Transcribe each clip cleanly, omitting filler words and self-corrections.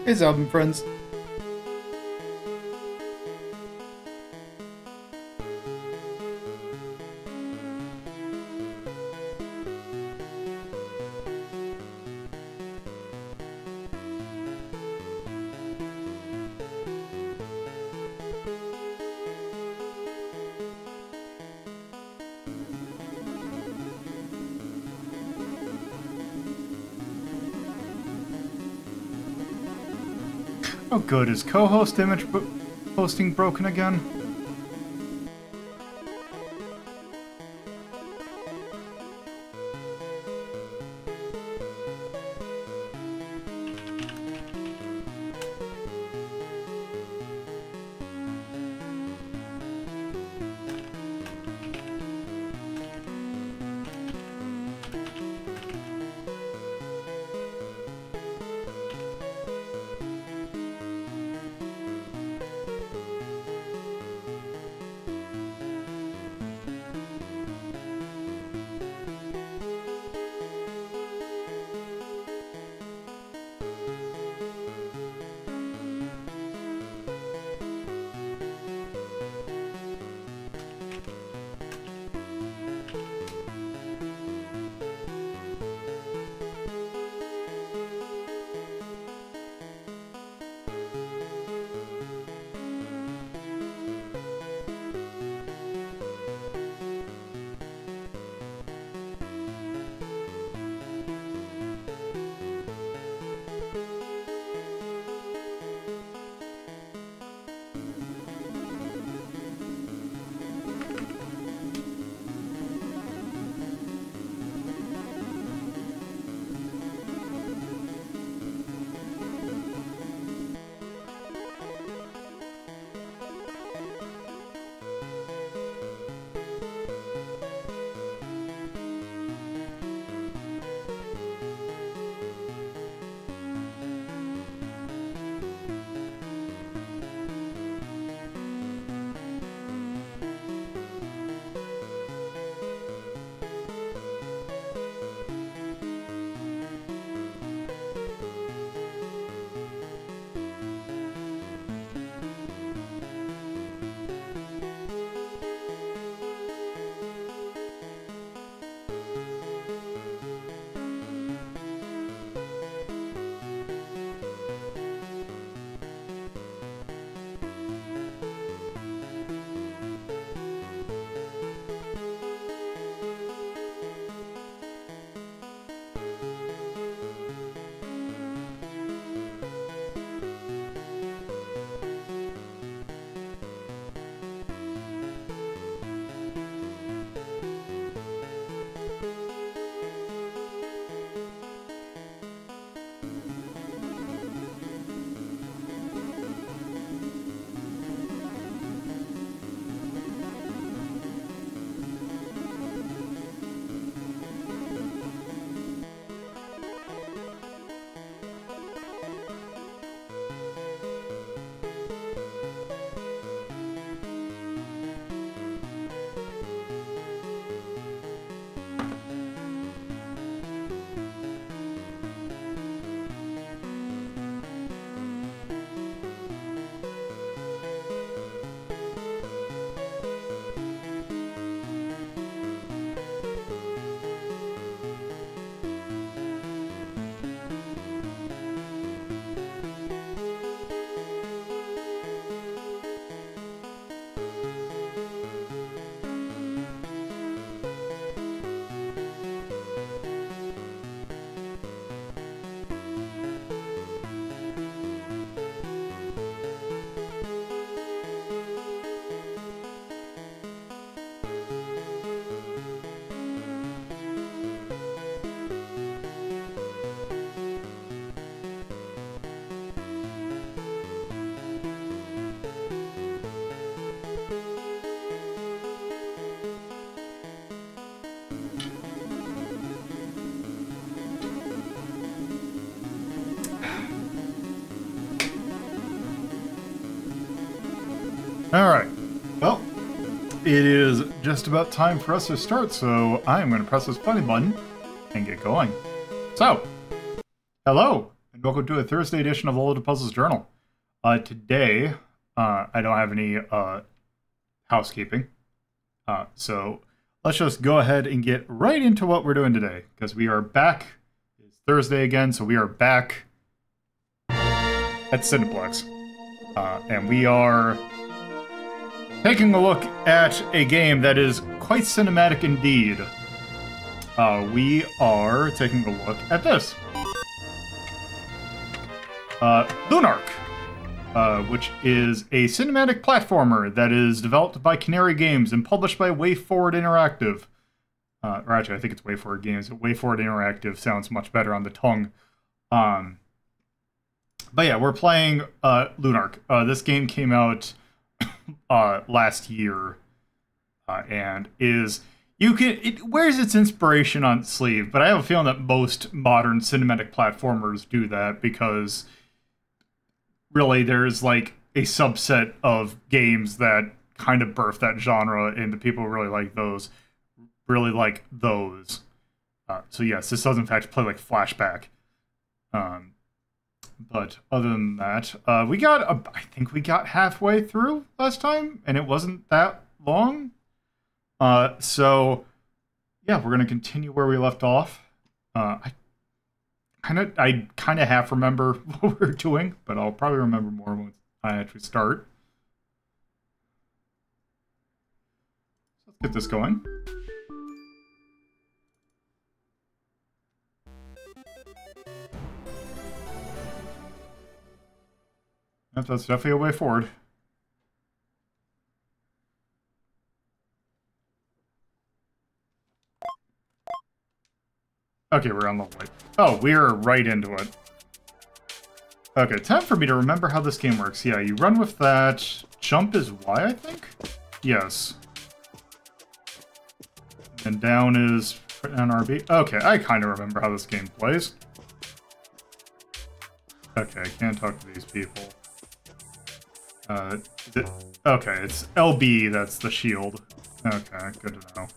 It's album friends. Oh good, is co-host image posting broken again? Alright, well, it is just about time for us to start, so I am going to press this play button and get going. So, hello, and Welcome to a Thursday edition of Lolo De Puzlo's Journal. Today, I don't have any housekeeping, so let's just go ahead and get right into what we're doing today, because we are back. It's Thursday again, so we are back at Cineplex, and we are taking a look at a game that is quite cinematic indeed. We are taking a look at this. Lunark, which is a cinematic platformer that is developed by Canary Games and published by WayForward Interactive. Or actually, I think it's WayForward Games. WayForward Interactive sounds much better on the tongue. But yeah, we're playing Lunark. This game came out last year, and is... it wears its inspiration on its sleeve, but I have a feeling that most modern cinematic platformers do that because really there's like a subset of games that kind of birth that genre, and the people who really like those. So yes, this does in fact play like Flashback. But other than that, I think we got halfway through last time, and it wasn't that long. So yeah, we're gonna continue where we left off. I kind of half remember what we're doing, but I'll probably remember more once I actually start. Let's get this going. That's definitely a way forward. Okay, we're on level 8. Oh, we're right into it. Okay, time for me to remember how this game works. Yeah, you run with that. Jump is Y, I think? Yes. And down is an RB. Okay, I kind of remember how this game plays. Okay, I can't talk to these people. Okay, it's LB that's the shield. Okay, good to know.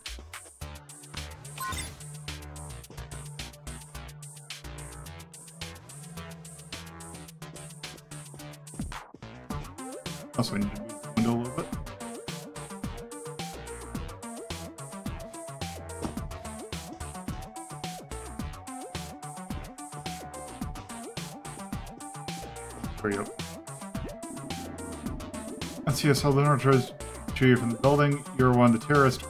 Also, I need to move the window a little bit. There we go. Let's see, I saw Lunark tries to shoot you from the building. You're one of the terrorists.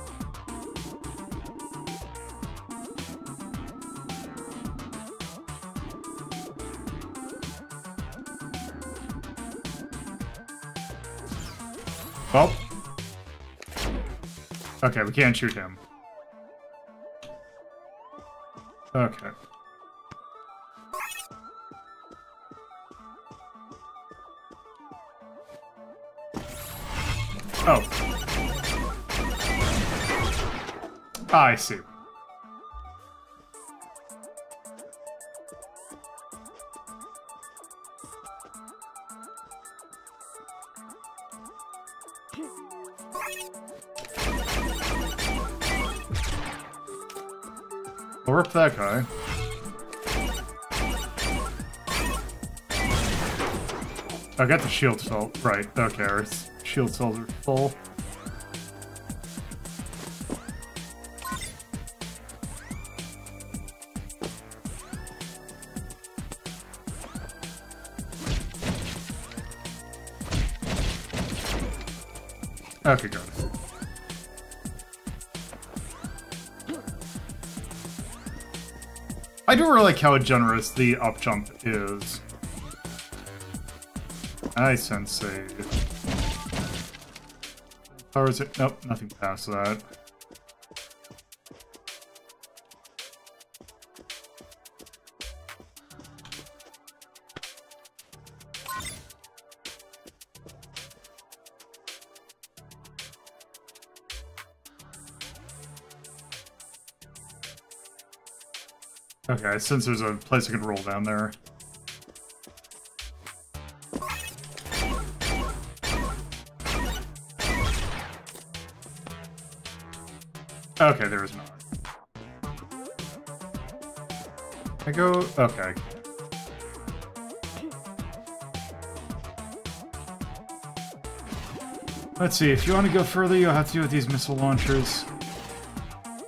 Well. Okay, we can't shoot him. Okay. Oh. I see. We'll rip that guy. I got the shield cell. Right, okay, our shield cells are full. Okay, got it. I do really like how generous the up jump is. I sensei. Or is it? Nope, nothing past that. Okay, since there's a place I can roll down there. Okay, there is not. I go... Okay. Let's see, if you want to go further, you'll have to do with these missile launchers.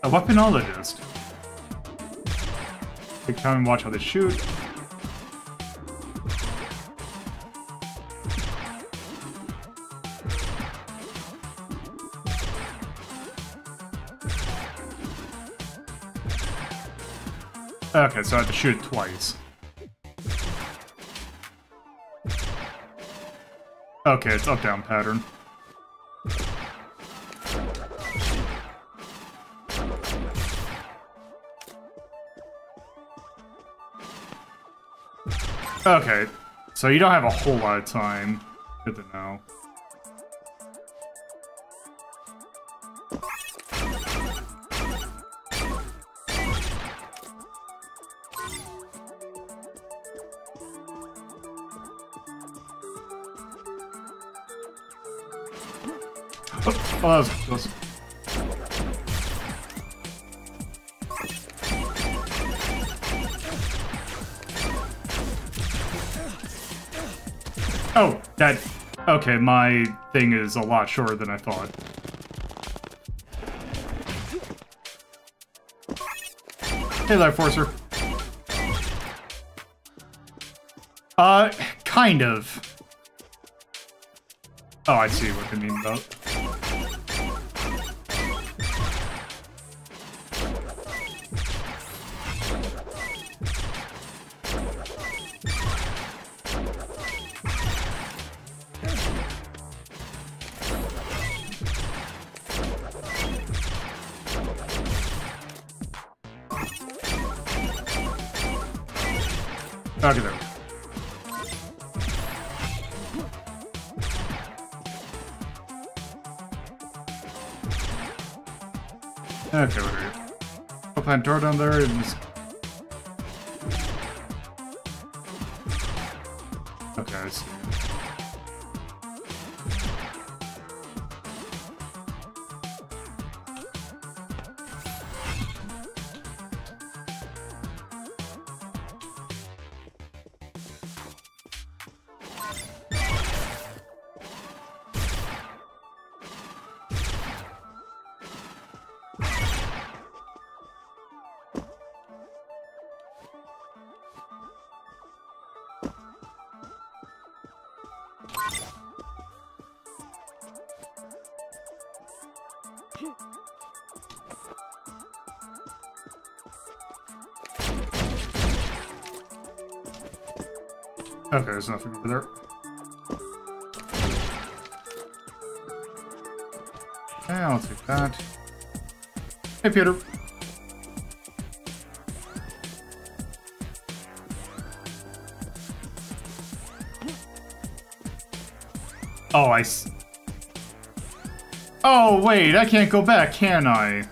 A weaponologist. Take time and watch how they shoot. Okay, so I have to shoot it twice. Okay, it's up-down pattern. Okay, so you don't have a whole lot of time. Good to know. Oh, that was close. Oh, that... Okay, my thing is a lot shorter than I thought. Hey, Life Forcer. Kind of. Oh, I see what they mean about. Okay, there we go. Okay, what are you? Open that door down there and just... Okay, I see. Okay, there's nothing over there. Okay, I'll take that. Hey, Peter. Oh, Oh, wait, I can't go back, can I?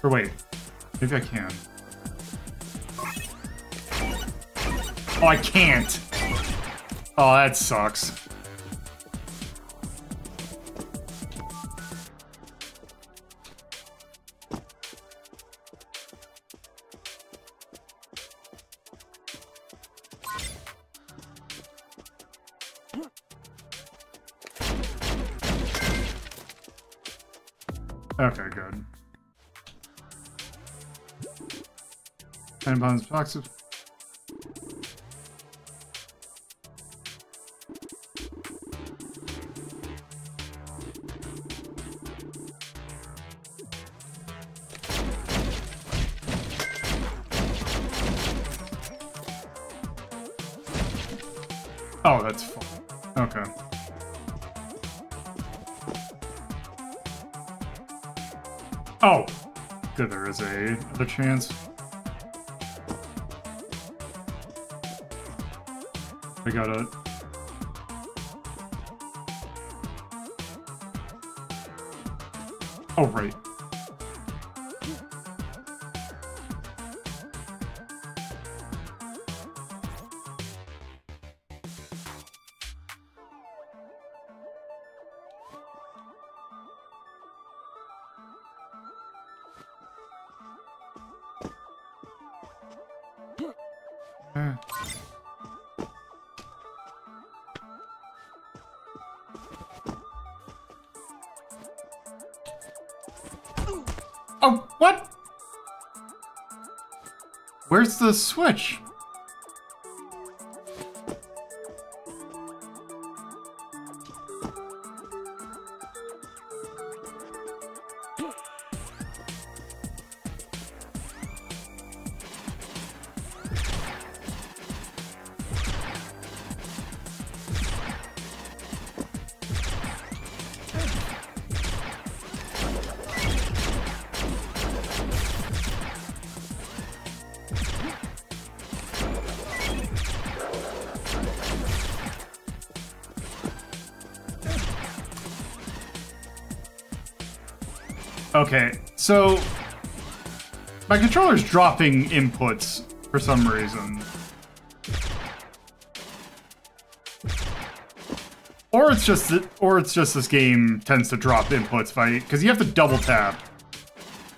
Or wait, maybe I can. Oh, I can't! Oh, that sucks. Okay, good. 10 pounds of boxes. Oh, that's fun. Okay. Oh! Good, there is another chance. I gotta... Oh, right. Oh, what? Where's the switch? Okay, so my controller's dropping inputs for some reason. Or it's just this game tends to drop inputs because you have to double tap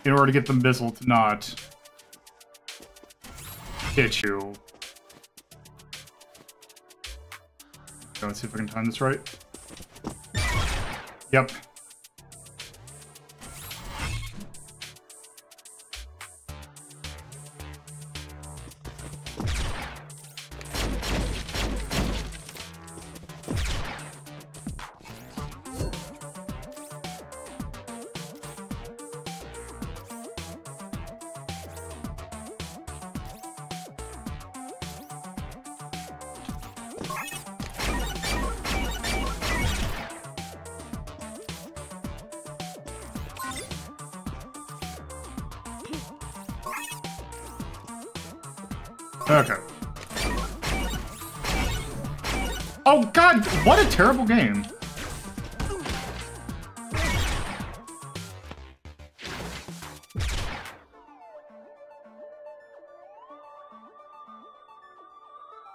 in order to get the missile to not hit you. Let's see if I can time this right. Yep. Okay. Oh god, what a terrible game.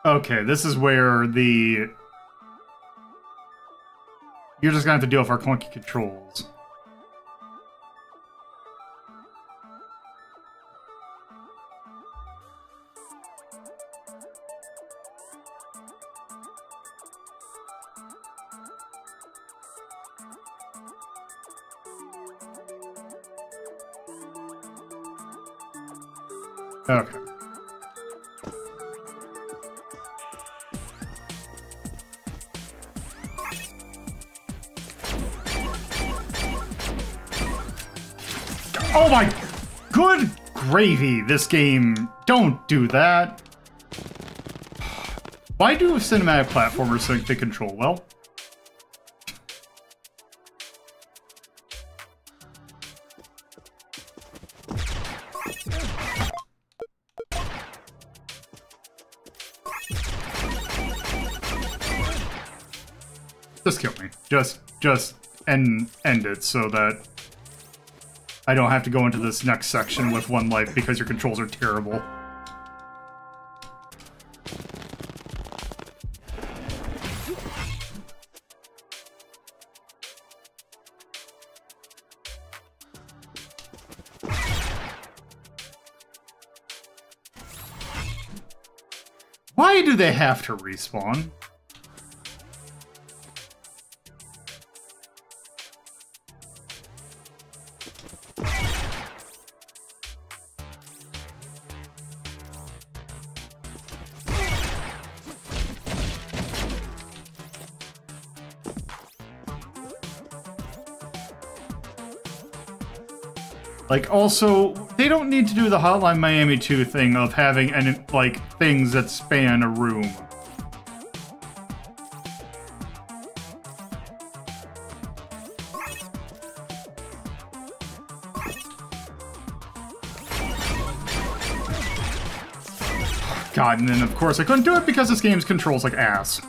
Okay, this is where you're just gonna have to deal with our clunky controls. Okay. Oh my good gravy, this game. Don't do that. Why do cinematic platformers think they control well? Just kill me. Just end it so that I don't have to go into this next section with 1 life because your controls are terrible. Why do they have to respawn? Like, also, they don't need to do the Hotline Miami 2 thing of having, like, things that span a room. God, and then, of course, I couldn't do it because this game's controls like ass.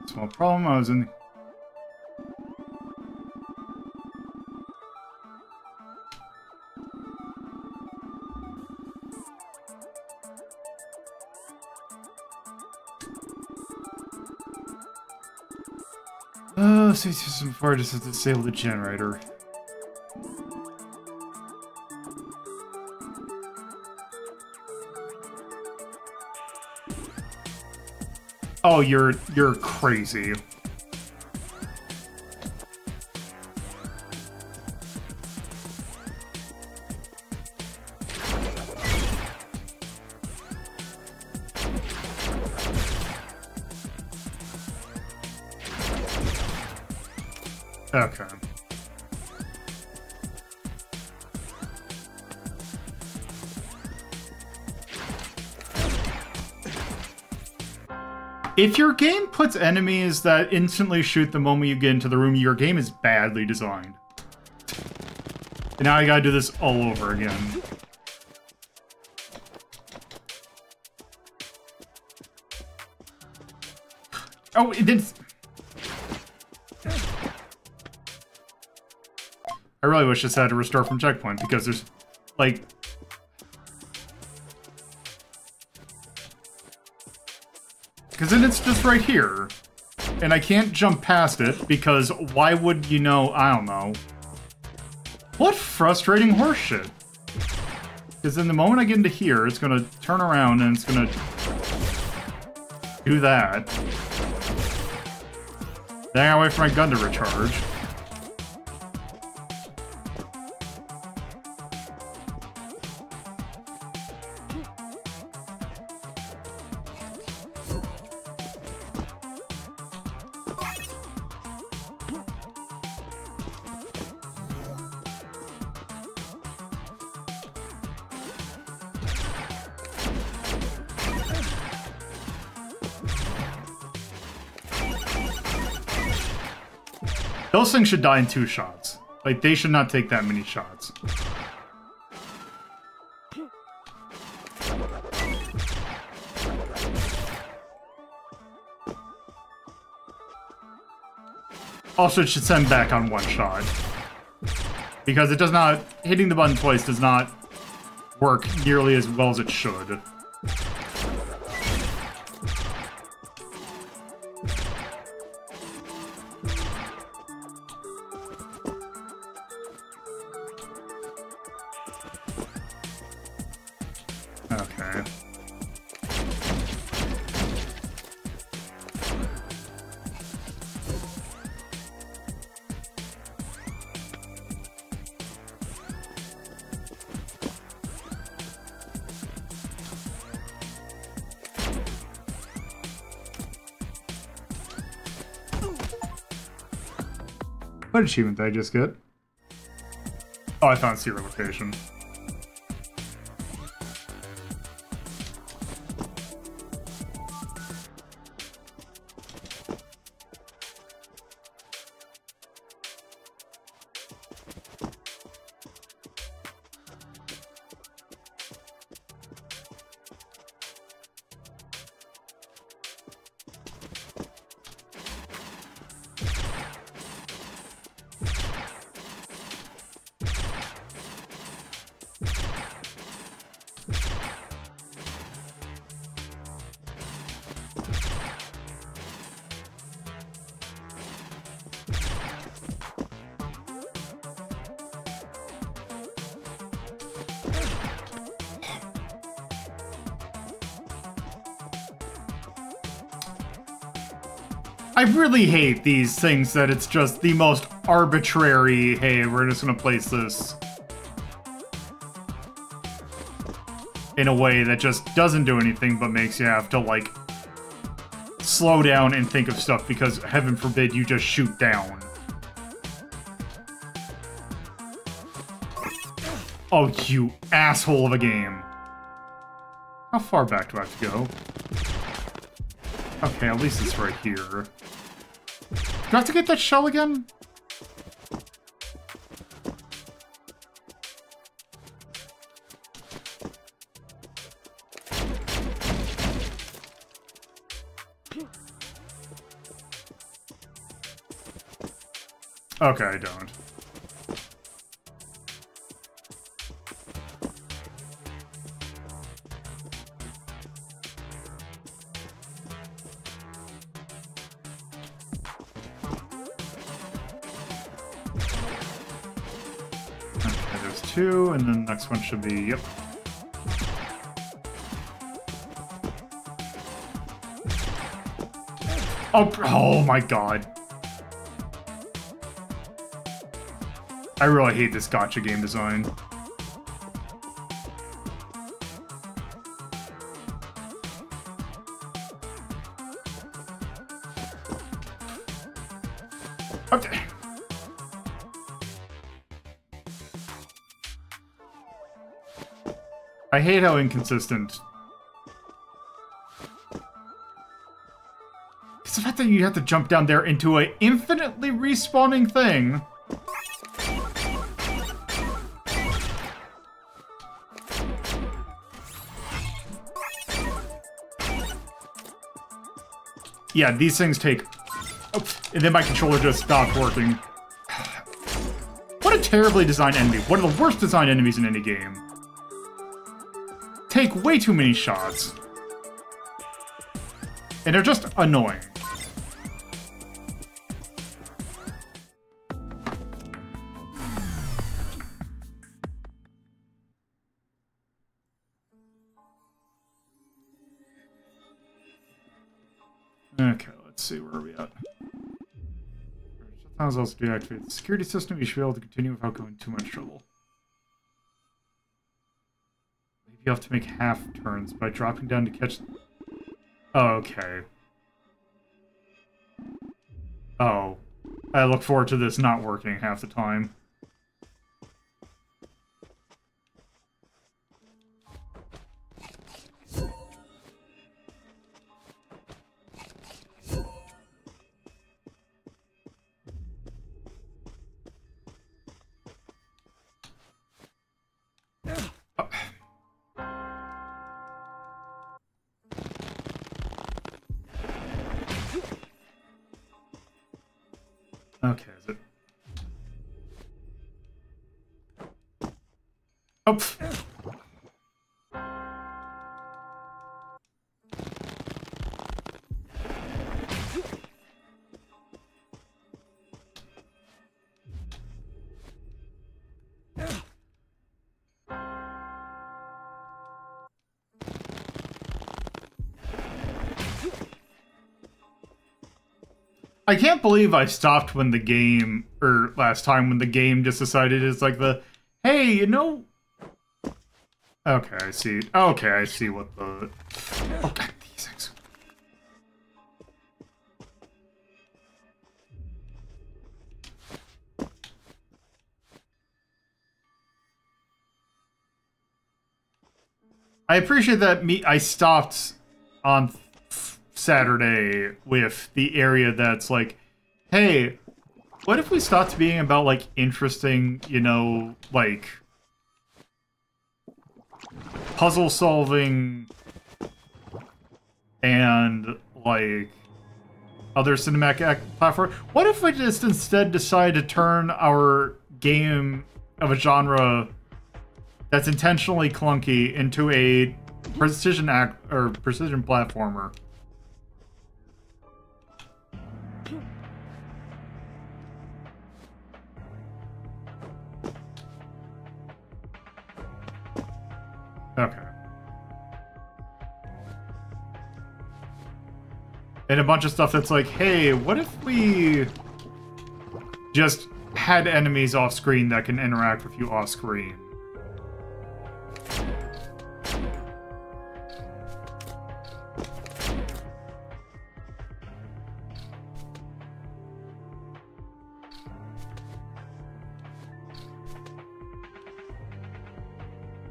Small problem, I was in... Oh, so system before I just have to disable the generator. Oh, you're crazy. Okay. If your game puts enemies that instantly shoot the moment you get into the room, your game is badly designed. And now I gotta do this all over again. Oh, it didn't... I really wish this had to restore from checkpoint, because there's, like... Because then it's just right here. And I can't jump past it, because why would you know... I don't know. What frustrating horseshit. Because then the moment I get into here, it's gonna turn around and it's gonna... do that. Then I gotta wait for my gun to recharge. Those things should die in 2 shots. Like, they should not take that many shots. Also, it should send back on 1 shot. Because it does not... hitting the button twice does not work nearly as well as it should. Okay. What achievement did I just get? Oh, I found secret location. I really hate these things that it's just the most arbitrary, hey, we're just gonna place this in a way that just doesn't do anything but makes you have to, like, slow down and think of stuff because, heaven forbid, you just shoot down. Oh, you asshole of a game. How far back do I have to go? Okay, at least it's right here. Do I have to get that shell again? Okay, I don't. 2, and then the next one should be, yep. Oh my god. I really hate this gacha game design. Okay. I hate how inconsistent. It's the fact that you have to jump down there into an infinitely respawning thing. Yeah, these things take... Oh, and then my controller just stopped working. What a terribly designed enemy. One of the worst designed enemies in any game. Take way too many shots. And they're just annoying. Okay, let's see, where are we at? Shutdowns also deactivate the security system. You should be able to continue without going too much trouble. Maybe you have to make half turns by dropping down to catch... Oh, okay. Oh. I look forward to this not working half the time. Okay, is it? Oh! I can't believe I stopped when the game, or last time when the game just decided it's like the, hey, you know... Okay, I see. Okay, I see what the... Oh, God, these things. I appreciate that I stopped on Saturday with the area that's like, hey, what if we stopped being about, like, interesting, you know, like, puzzle solving and, like, other cinematic platform? What if we just instead decide to turn our game of a genre that's intentionally clunky into a precision platformer? Okay. And a bunch of stuff that's like, hey, what if we just had enemies off screen that can interact with you off screen?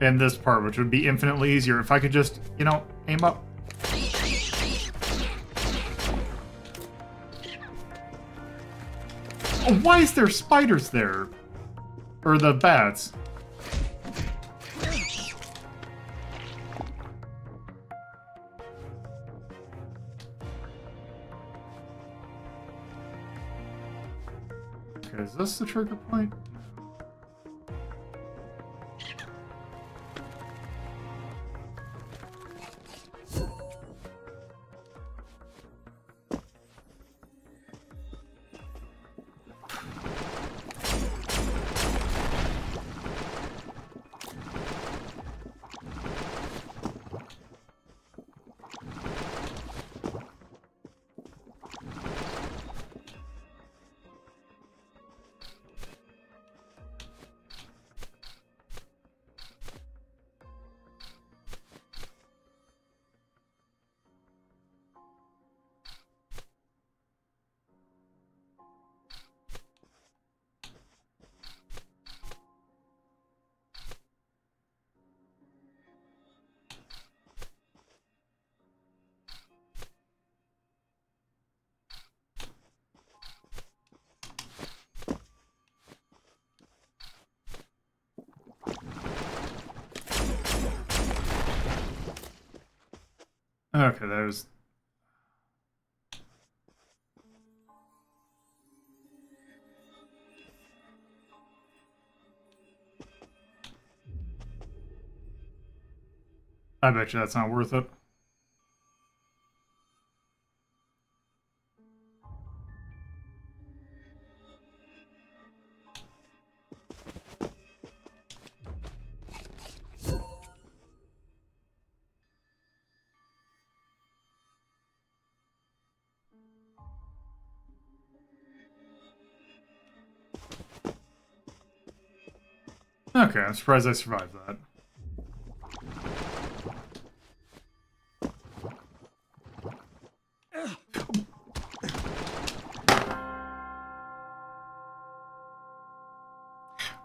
And this part, which would be infinitely easier if I could just, you know, aim up. Oh, why is there spiders there? Or the bats? Okay, is this the trigger point? Okay, that was... I bet you that's not worth it. Okay, I'm surprised I survived that.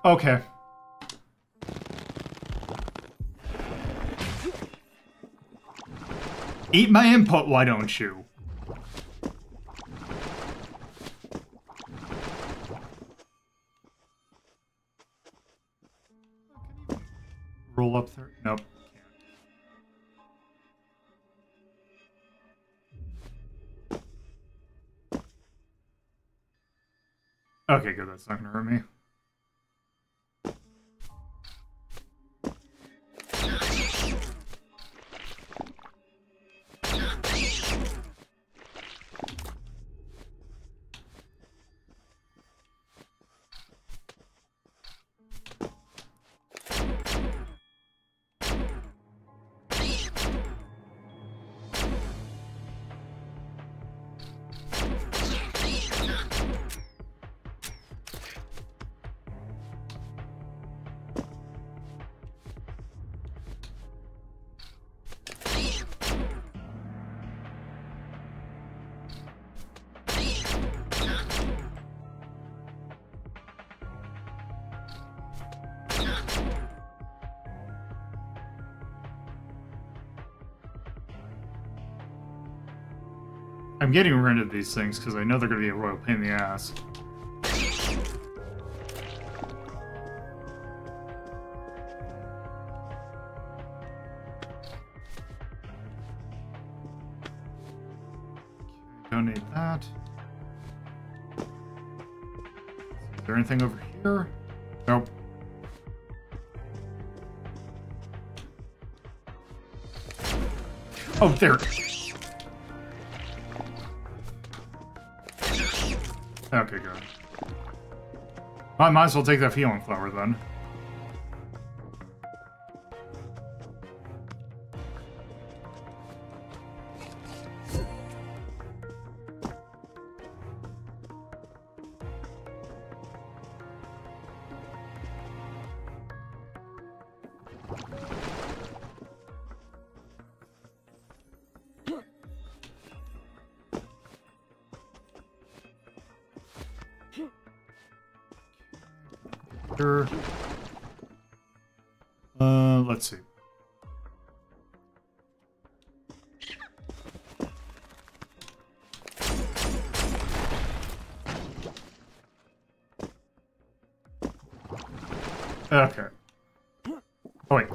Okay. Eat my input, why don't you? Roll up there? Nope. Can't. Okay, good. That's not gonna hurt me. I'm getting rid of these things because I know they're going to be a royal pain in the ass. Okay, donate that. Is there anything over here? Nope. Oh, there. Okay, good. I might as well take that healing flower then. Let's see. Okay. Oh, wait.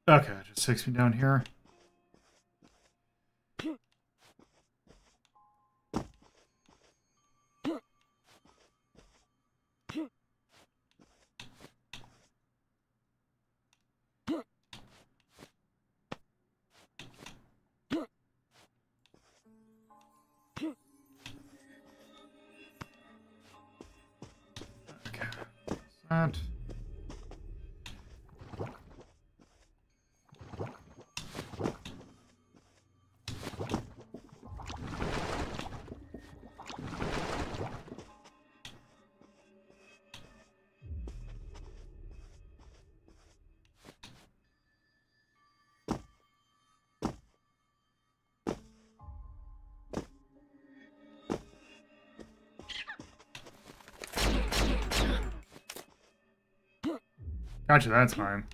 Okay, it just takes me down here. Okay, that. Gotcha, that's fine.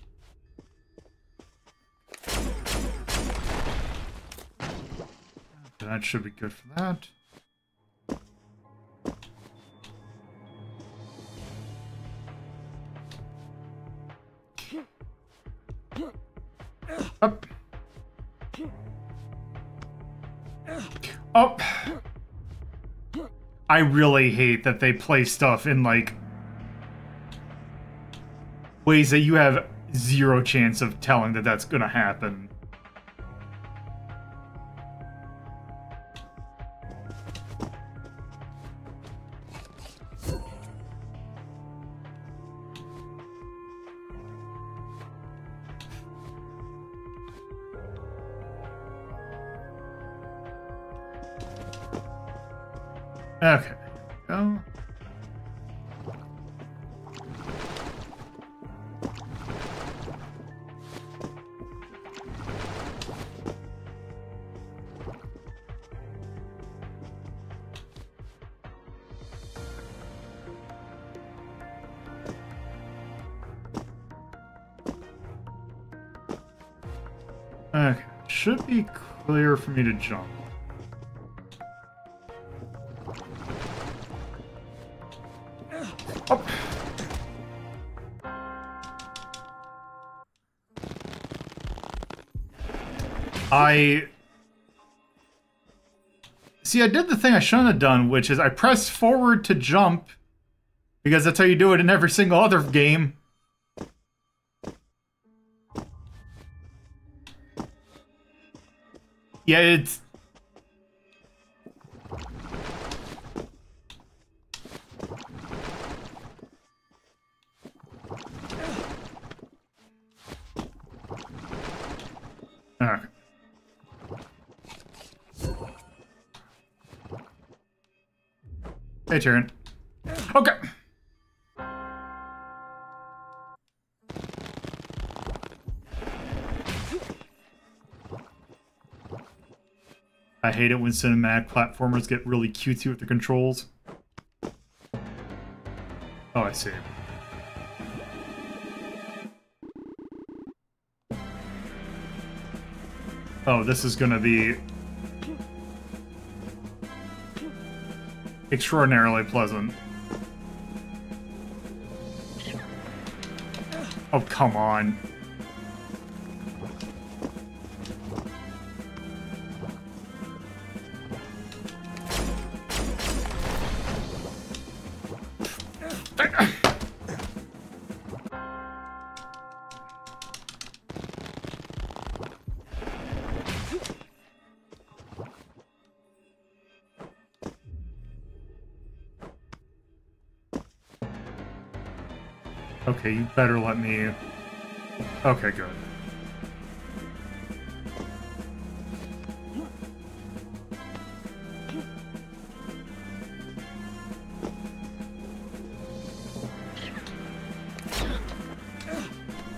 That should be good for that. Up. Up. I really hate that they play stuff in, like, ways that you have zero chance of telling that that's gonna happen. Okay, go. Okay, should be clear for me to jump. Up. See, I did the thing I shouldn't have done, which is I pressed forward to jump, because that's how you do it in every single other game. Yeah, it's... Okay. Hey, Tyrion. Okay. I hate it when cinematic platformers get really cutesy with the controls. Oh, I see. Oh, this is gonna be extraordinarily pleasant. Oh, come on. Okay, you better let me... Okay, good.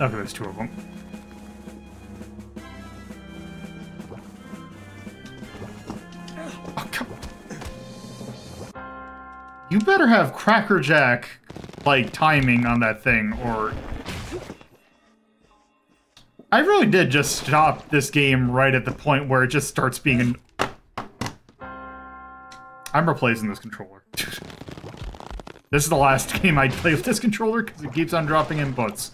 Okay, there's two of them. Oh, come on. You better have Cracker Jack, like, timing on that thing, or... I really did just stop this game right at the point where it just starts being an... I'm replacing this controller. This is the last game I'd play with this controller, because it keeps on dropping inputs.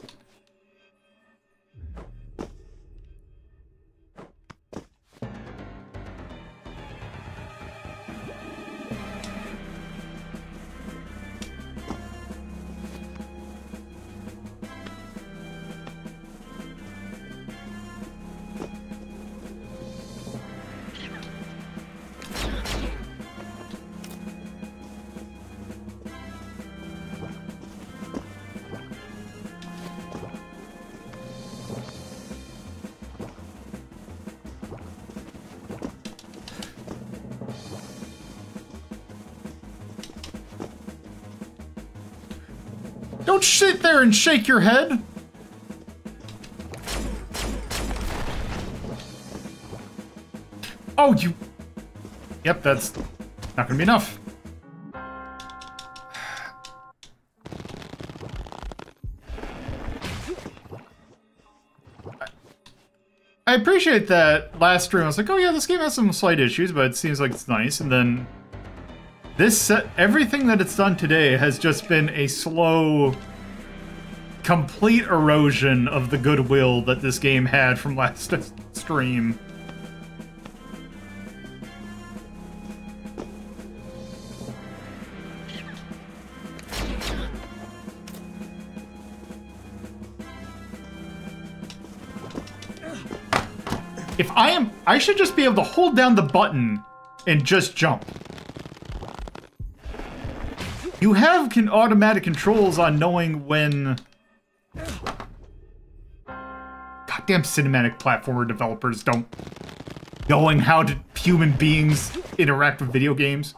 Don't sit there and shake your head! Oh, you... Yep, that's not gonna be enough. I appreciate that last stream. I was like, oh yeah, this game has some slight issues, but it seems like it's nice. And then everything that it's done today has just been a slow, complete erosion of the goodwill that this game had from last stream. If I should just be able to hold down the button and just jump. You have automatic controls on knowing when... Goddamn cinematic platformer developers don't... knowing how human beings interact with video games.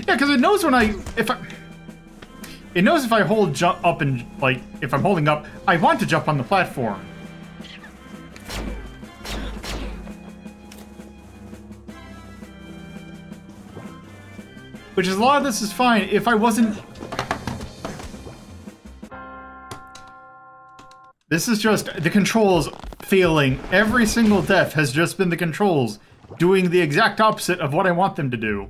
Yeah, because it knows when it knows if I hold jump up and, like, if I'm holding up, I want to jump on the platform. Which is, a lot of this is fine if I wasn't... This is just the controls failing. Every single death has just been the controls doing the exact opposite of what I want them to do.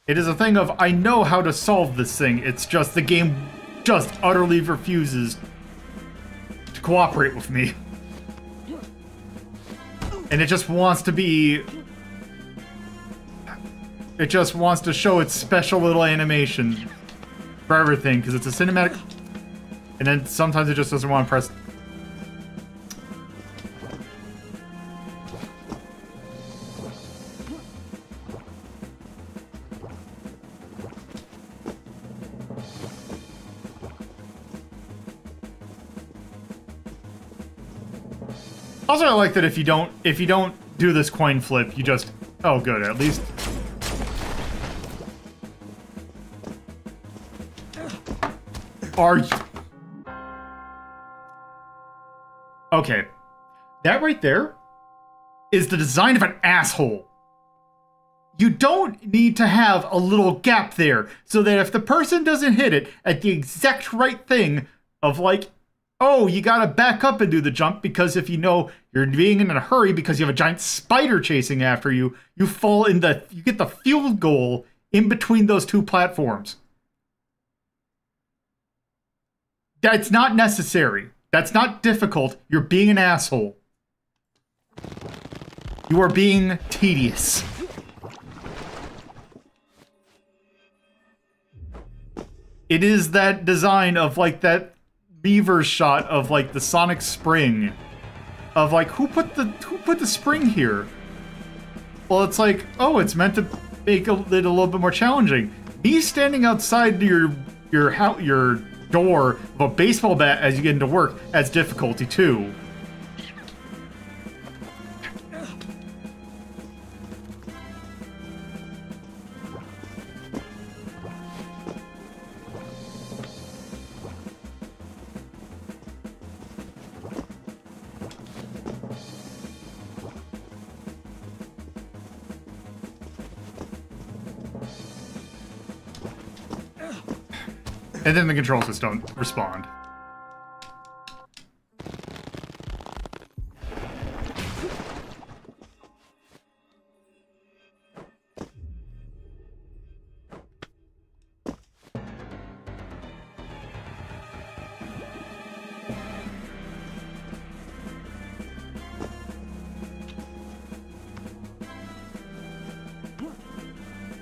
It is a thing of, I know how to solve this thing, it's just the game just utterly refuses to cooperate with me. And it just wants to be... It just wants to show its special little animation for everything, because it's a cinematic... And then sometimes it just doesn't want to press... Also, I like that if you don't do this coin flip, you just... Oh, good, at least... Are you... Okay. That right there is the design of an asshole. You don't need to have a little gap there so that if the person doesn't hit it at the exact right thing of, like, oh, you gotta back up and do the jump because if you know you're being in a hurry because you have a giant spider chasing after you, you get the field goal in between those two platforms. That's not necessary. That's not difficult. You're being an asshole. You are being tedious. It is that design of, like, that beaver shot of, like, the Sonic spring. Of, like, who put the spring here? Well, it's like, oh, it's meant to make it a little bit more challenging. Me standing outside your door of a baseball bat as you get into work adds difficulty too. And then the controls just don't respond.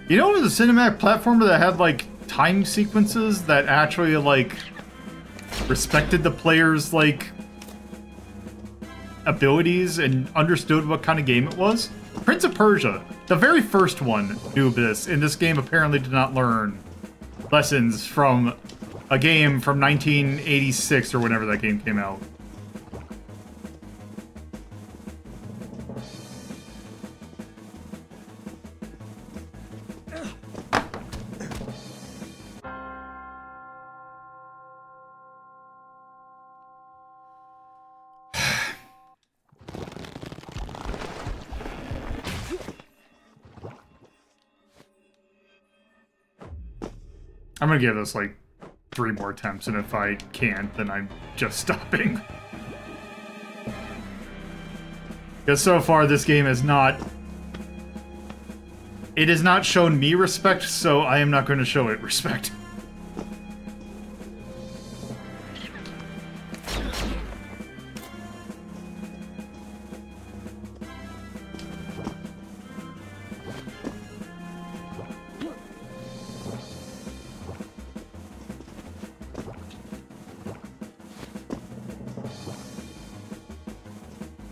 You know, it was a cinematic platformer that had, like, time sequences that actually, like, respected the player's, like, abilities and understood what kind of game it was? Prince of Persia, the very first one, knew this, and this game apparently did not learn lessons from a game from 1986 or whenever that game came out. I'm gonna give this like 3 more attempts, and if I can't, then I'm just stopping. Because so far this game has not... It has not shown me respect, so I am not going to show it respect.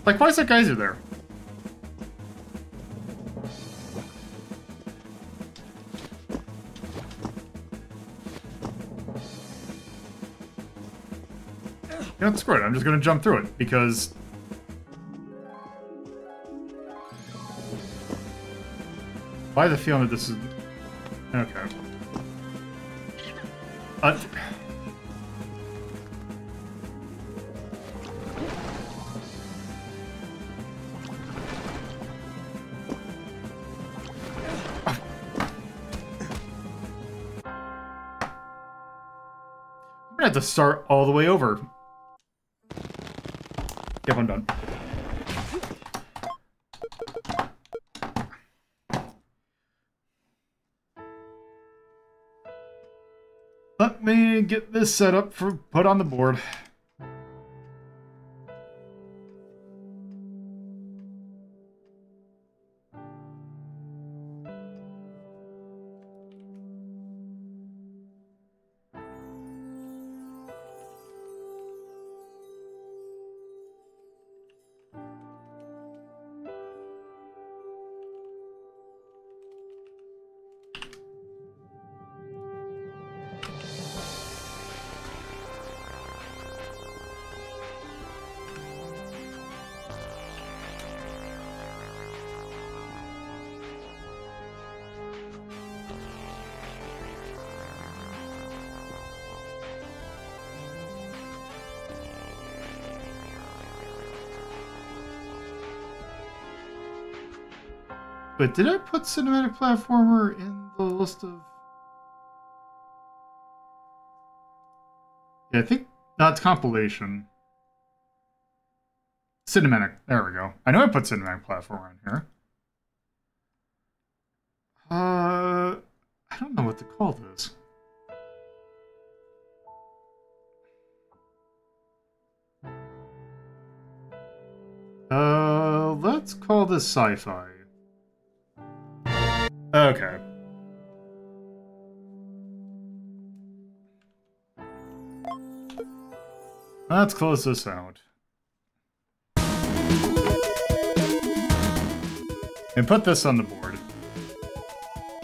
Like, why is that geyser there? You know, screw it. I'm just gonna jump through it, because... I have the feeling that this is... Okay. I'm gonna have to start all the way over. Yep, I'm done. Let me get this set up for put on the board. But did I put cinematic platformer in the list of... Yeah, I think... No, it's compilation. Cinematic. There we go. I know I put cinematic platformer in here. I don't know what to call this. Let's call this sci-fi. Okay. Let's close this out. And put this on the board.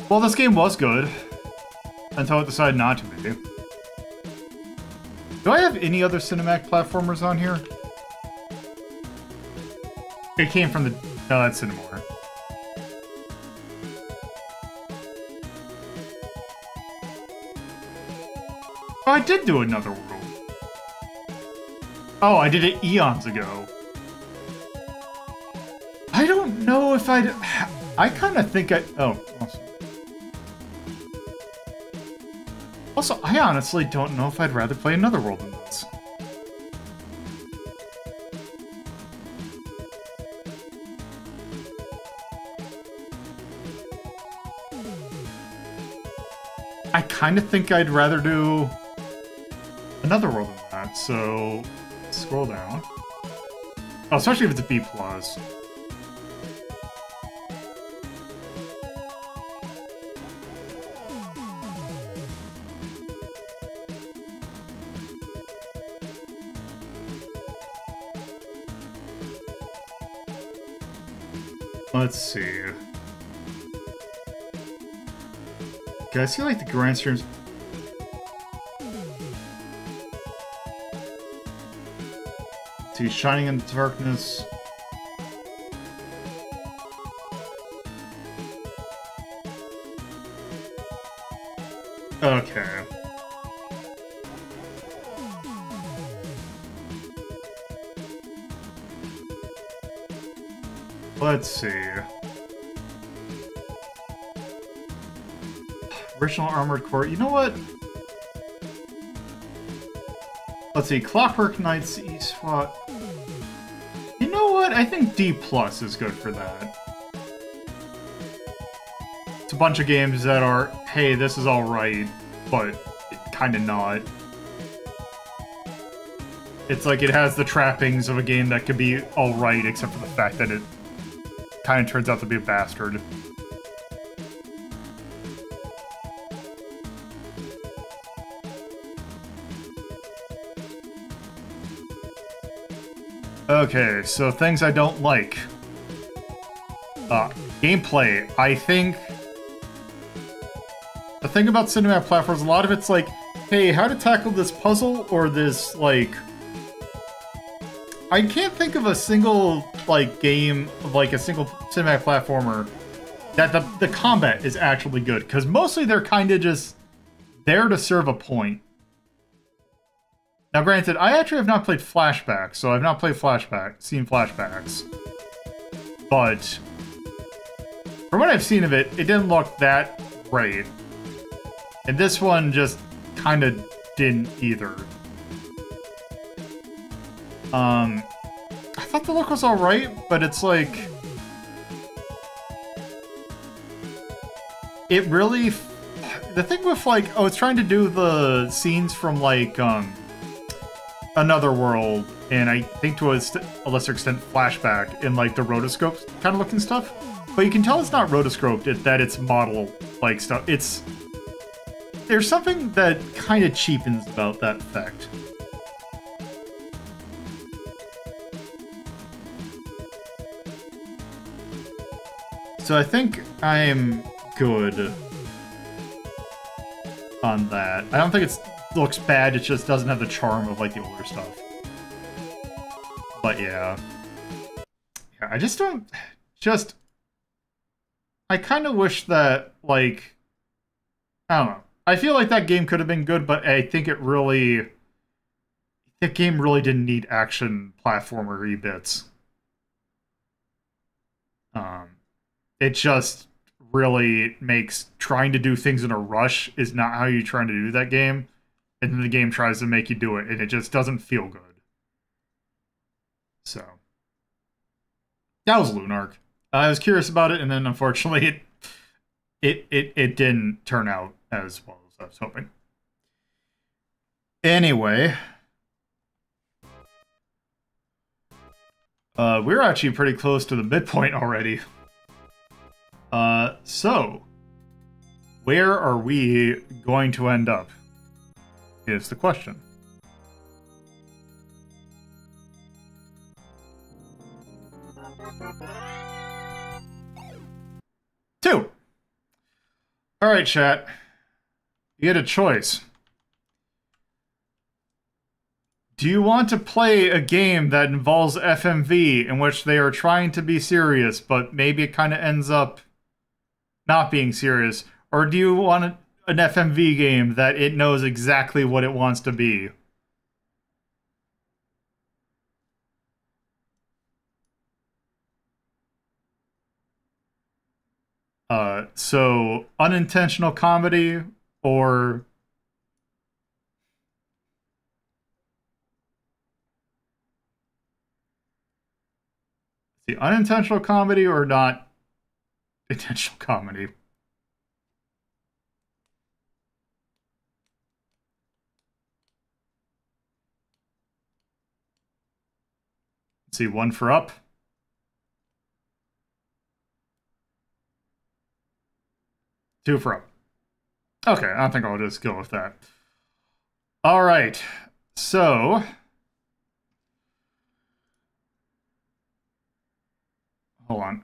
Well, this game was good. Until it decided not to be. Do I have any other cinematic platformers on here? It came from the... No, that's Cinemore. Oh, I did do another world. Oh, I did it eons ago. I don't know if I'd... I kind of think I... Oh, awesome. Also, I honestly don't know if I'd rather play another world than this. I kind of think I'd rather do another world than that, so scroll down. Oh, especially if it's a B+. Let's see. Okay, I see like the grind streams. See, shining in the darkness. Okay. Let's see. Original Armored Core. You know what? Let's see. Clockwork Knights, SWAT. You know what? I think D+ is good for that. It's a bunch of games that are, hey, this is alright, but kind of not. It's like it has the trappings of a game that could be alright, except for the fact that it kind of turns out to be a bastard. Okay, so things I don't like. Gameplay. I think the thing about cinematic platforms, a lot of it's like, hey, how to tackle this puzzle or this, like... I can't think of a single, like, game of, like, a single cinematic platformer that the combat is actually good, because mostly they're kind of just there to serve a point. Now, granted, I actually have not played Flashback, so I've not played seen flashbacks. But from what I've seen of it, it didn't look that great. And this one just kind of didn't either. I thought the look was alright, but it's like... It really... The thing with, like, oh, it's trying to do the scenes from, like, Another World, and I think to a lesser extent Flashback, in, like, the rotoscope kind of looking stuff. But you can tell it's not rotoscoped, that it's model-like stuff. It's... There's something that kind of cheapens about that effect. So I think I'm good on that. I don't think it looks bad, it just doesn't have the charm of, like, the older stuff. But yeah. Yeah, I just don't... I kind of wish that, like... I don't know. I feel like that game could have been good, but I think it really... That game really didn't need action platformer-y bits. It just really makes trying to do things in a rush is not how you're trying to do that game. And then the game tries to make you do it, and it just doesn't feel good. So. That was Lunark. I was curious about it, and then unfortunately it didn't turn out as well as I was hoping. Anyway. We're actually pretty close to the midpoint already. So, where are we going to end up? Is the question. Two. All right, chat. You get a choice. Do you want to play a game that involves FMV in which they are trying to be serious, but maybe it kind of ends up not being serious? Or do you want an FMV game that it knows exactly what it wants to be? So unintentional comedy or... The unintentional comedy or not intentional comedy? Let's see, 1 for up. 2 for up. Okay, I think I'll just go with that. All right, so... Hold on.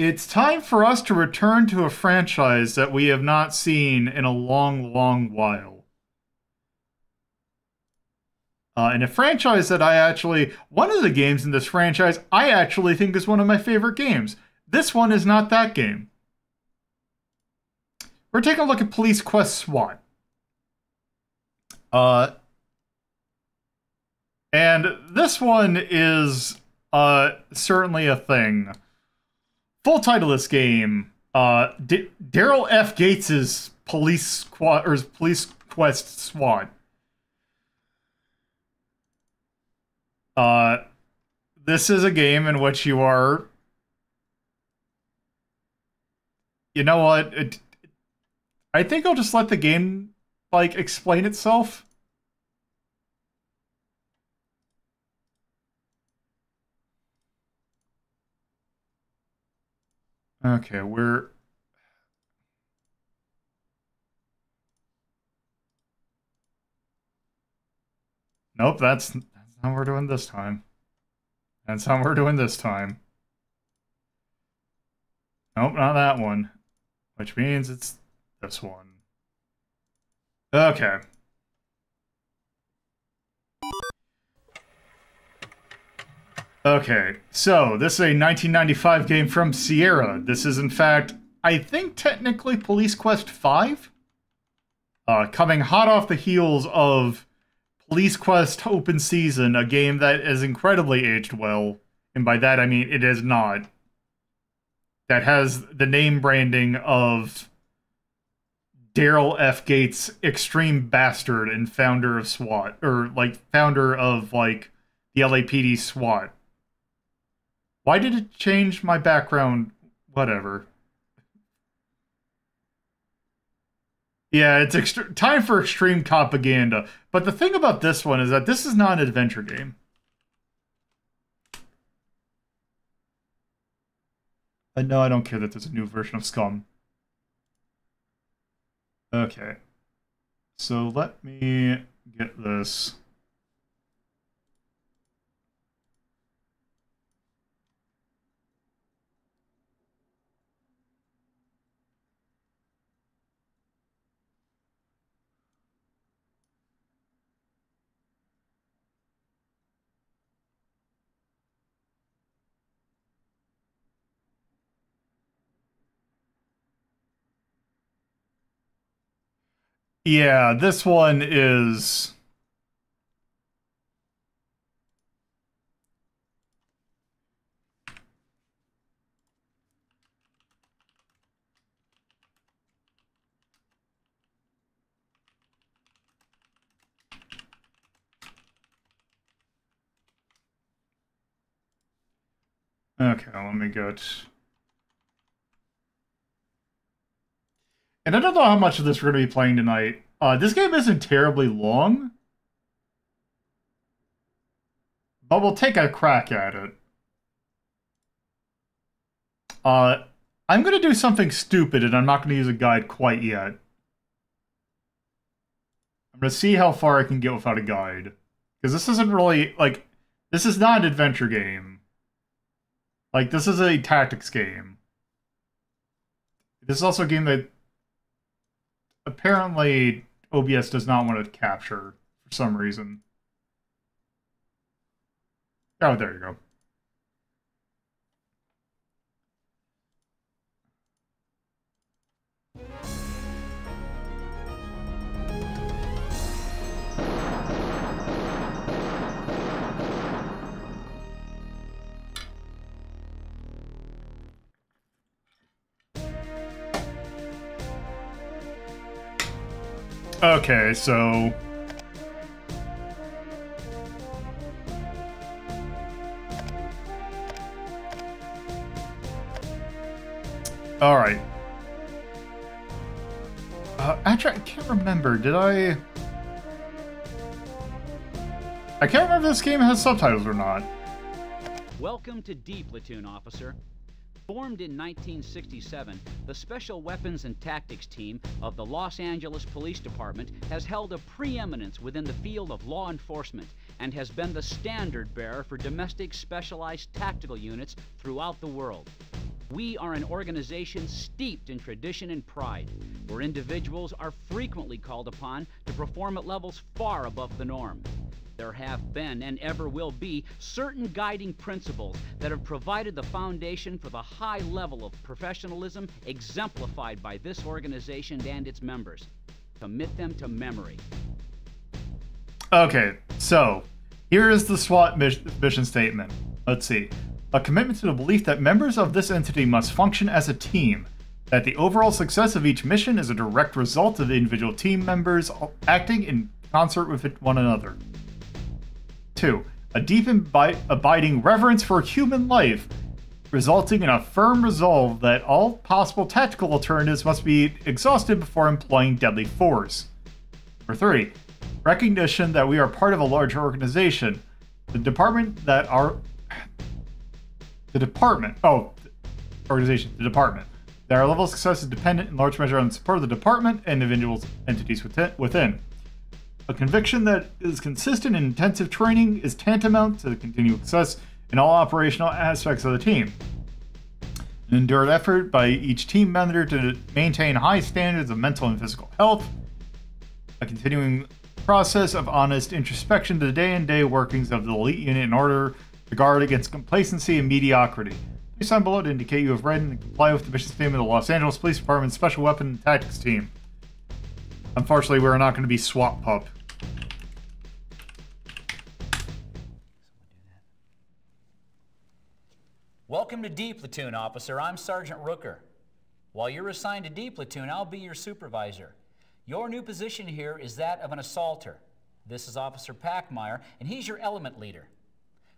It's time for us to return to a franchise that we have not seen in a long, long while. And a franchise that I actually... One of the games in this franchise I actually think is one of my favorite games. This one is not that game. We're taking a look at Police Quest SWAT. And this one is... certainly a thing. Full title of this game, Daryl F. Gates's police squad or police quest SWAT. This is a game in which you are. You know what? I think I'll just let the game like explain itself. Okay, we're... Nope, that's not what we're doing this time. That's how we're doing this time. Nope, not that one. Which means it's this one. Okay. Okay, so this is a 1995 game from Sierra. This is, in fact, I think technically Police Quest 5? Coming hot off the heels of Police Quest Open Season, a game that is incredibly aged well. And by that I mean it is not. That has the name branding of Daryl F. Gates, extreme bastard and founder of SWAT. Or, like, founder of, like, the LAPD SWAT. Why did it change my background? Whatever. Yeah, it's time for extreme propaganda. But the thing about this one is that this is not an adventure game. No, I don't care that there's a new version of Scum. Okay. So let me get this. Yeah, this one is... Okay, let me get... And I don't know how much of this we're going to be playing tonight. This game isn't terribly long. But we'll take a crack at it. I'm going to do something stupid, and I'm not going to use a guide quite yet. I'm going to see how far I can get without a guide. Because this isn't really, like... This is not an adventure game. Like, this is a tactics game. This is also a game that apparently OBS does not want to capture for some reason. Oh, there you go. Okay, so... Alright. Actually, I can't remember. Did I can't remember if this game has subtitles or not. Welcome to D Platoon, officer. Formed in 1967, the Special Weapons and Tactics Team of the Los Angeles Police Department has held a preeminence within the field of law enforcement and has been the standard bearer for domestic specialized tactical units throughout the world. We are an organization steeped in tradition and pride, where individuals are frequently called upon to perform at levels far above the norm. There have been and ever will be certain guiding principles that have provided the foundation for the high level of professionalism exemplified by this organization and its members. Commit them to memory. Okay, so here is the SWAT mission statement. Let's see. A commitment to the belief that members of this entity must function as a team, That the overall success of each mission is a direct result of the individual team members acting in concert with one another. 2. A deep and abiding reverence for human life, resulting in a firm resolve that all possible tactical alternatives must be exhausted before employing deadly force. Number 3. Recognition that we are part of a larger organization. The department. That our level of success is dependent in large measure on the support of the department and individual entities within. A conviction that is consistent in intensive training is tantamount to the continued success in all operational aspects of the team. An endured effort by each team member to maintain high standards of mental and physical health. A continuing process of honest introspection to the day-to-day workings of the elite unit in order to guard against complacency and mediocrity. Please sign below to indicate you have read and comply with the mission statement of the Los Angeles Police Department's Special Weapon and Tactics Team. Unfortunately, we're not going to be SWAT pup. Welcome to D Platoon, Officer. I'm Sergeant Rooker. While you're assigned to D Platoon, I'll be your supervisor. Your new position here is that of an assaulter. This is Officer Packmeyer, and he's your element leader.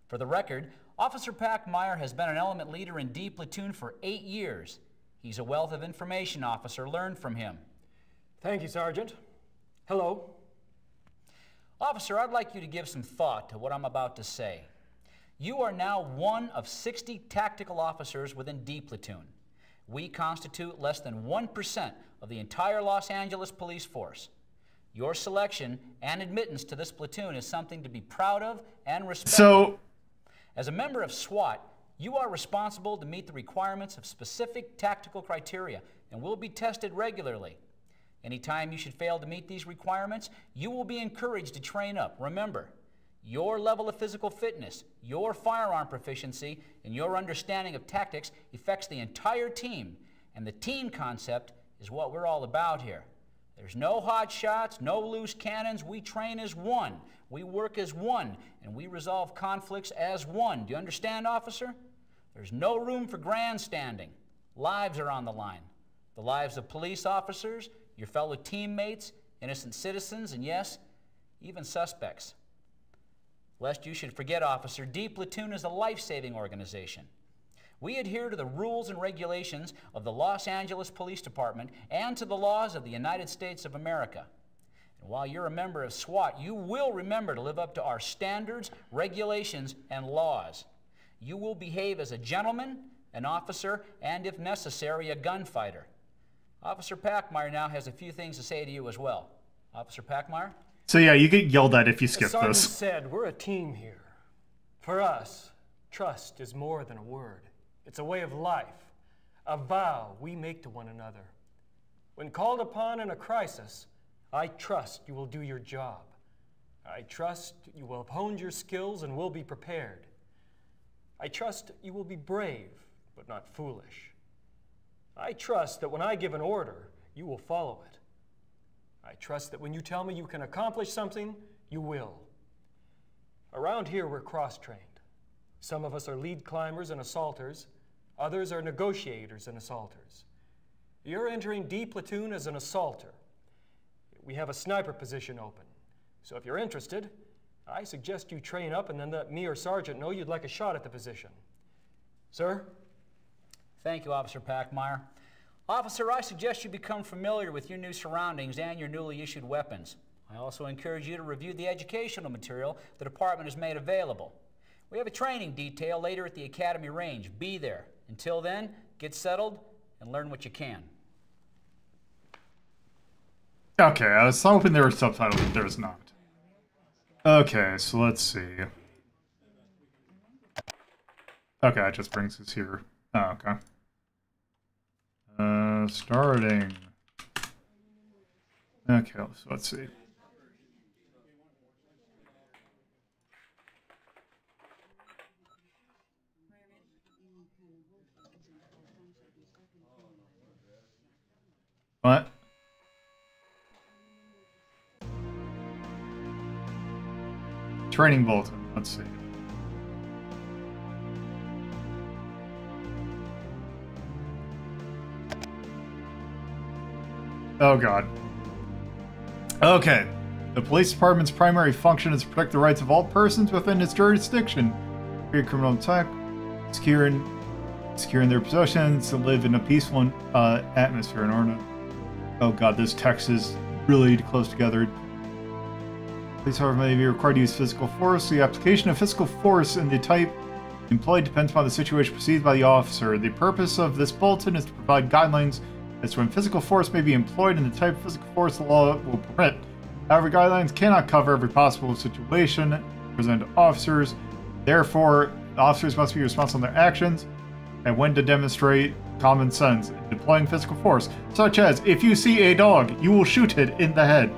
For the record, Officer Packmeyer has been an element leader in D Platoon for 8 years. He's a wealth of information, officer. Learn from him. Thank you, Sergeant. Hello. Officer, I'd like you to give some thought to what I'm about to say. You are now one of 60 tactical officers within D Platoon. We constitute less than 1% of the entire Los Angeles police force. Your selection and admittance to this platoon is something to be proud of and respected. As a member of SWAT, you are responsible to meet the requirements of specific tactical criteria and will be tested regularly. Anytime you should fail to meet these requirements, you will be encouraged to train up. Remember, your level of physical fitness, your firearm proficiency, and your understanding of tactics affects the entire team, and the team concept is what we're all about here. There's no hot shots, no loose cannons. We train as one. We work as one, and we resolve conflicts as one. Do you understand, officer? There's no room for grandstanding. Lives are on the line. The lives of police officers, your fellow teammates, innocent citizens, and yes, even suspects. Lest you should forget, officer, D Platoon is a life-saving organization. We adhere to the rules and regulations of the Los Angeles Police Department and to the laws of the United States of America. And while you're a member of SWAT, you will remember to live up to our standards, regulations, and laws. You will behave as a gentleman, an officer, and if necessary, a gunfighter. Officer Packmeyer now has a few things to say to you as well. Officer Packmeyer? So yeah, you get yelled at if you skip Sergeant this. said, we're a team here. For us, trust is more than a word. It's a way of life, a vow we make to one another. When called upon in a crisis, I trust you will do your job. I trust you will have honed your skills and will be prepared. I trust you will be brave, but not foolish. I trust that when I give an order, you will follow it. I trust that when you tell me you can accomplish something, you will. Around here, we're cross-trained. Some of us are lead climbers and assaulters. Others are negotiators and assaulters. You're entering D Platoon as an assaulter. We have a sniper position open. So if you're interested, I suggest you train up and then let me or Sergeant know you'd like a shot at the position. Sir? Thank you, Officer Packmeyer. Officer, I suggest you become familiar with your new surroundings and your newly issued weapons. I also encourage you to review the educational material the department has made available. We have a training detail later at the Academy Range. Be there. Until then, get settled and learn what you can. Okay, I was hoping there were subtitles, but there's not. Okay, so let's see. Okay, it just brings us here. Oh, okay. Starting. Okay, so let's see. What? Training bulletin. Let's see. Oh god. Okay. The police department's primary function is to protect the rights of all persons within its jurisdiction. Fear criminal attack, securing their possessions, to live in a peaceful atmosphere in order. Oh god, this text is really close together. Police, however, may be required to use physical force. The application of physical force and the type employed depends upon the situation perceived by the officer. The purpose of this bulletin is to provide guidelines as to when physical force may be employed and the type of physical force the law will permit. However, guidelines cannot cover every possible situation presented to officers. Therefore, officers must be responsible for their actions and when to demonstrate common sense in deploying physical force, such as if you see a dog, you will shoot it in the head.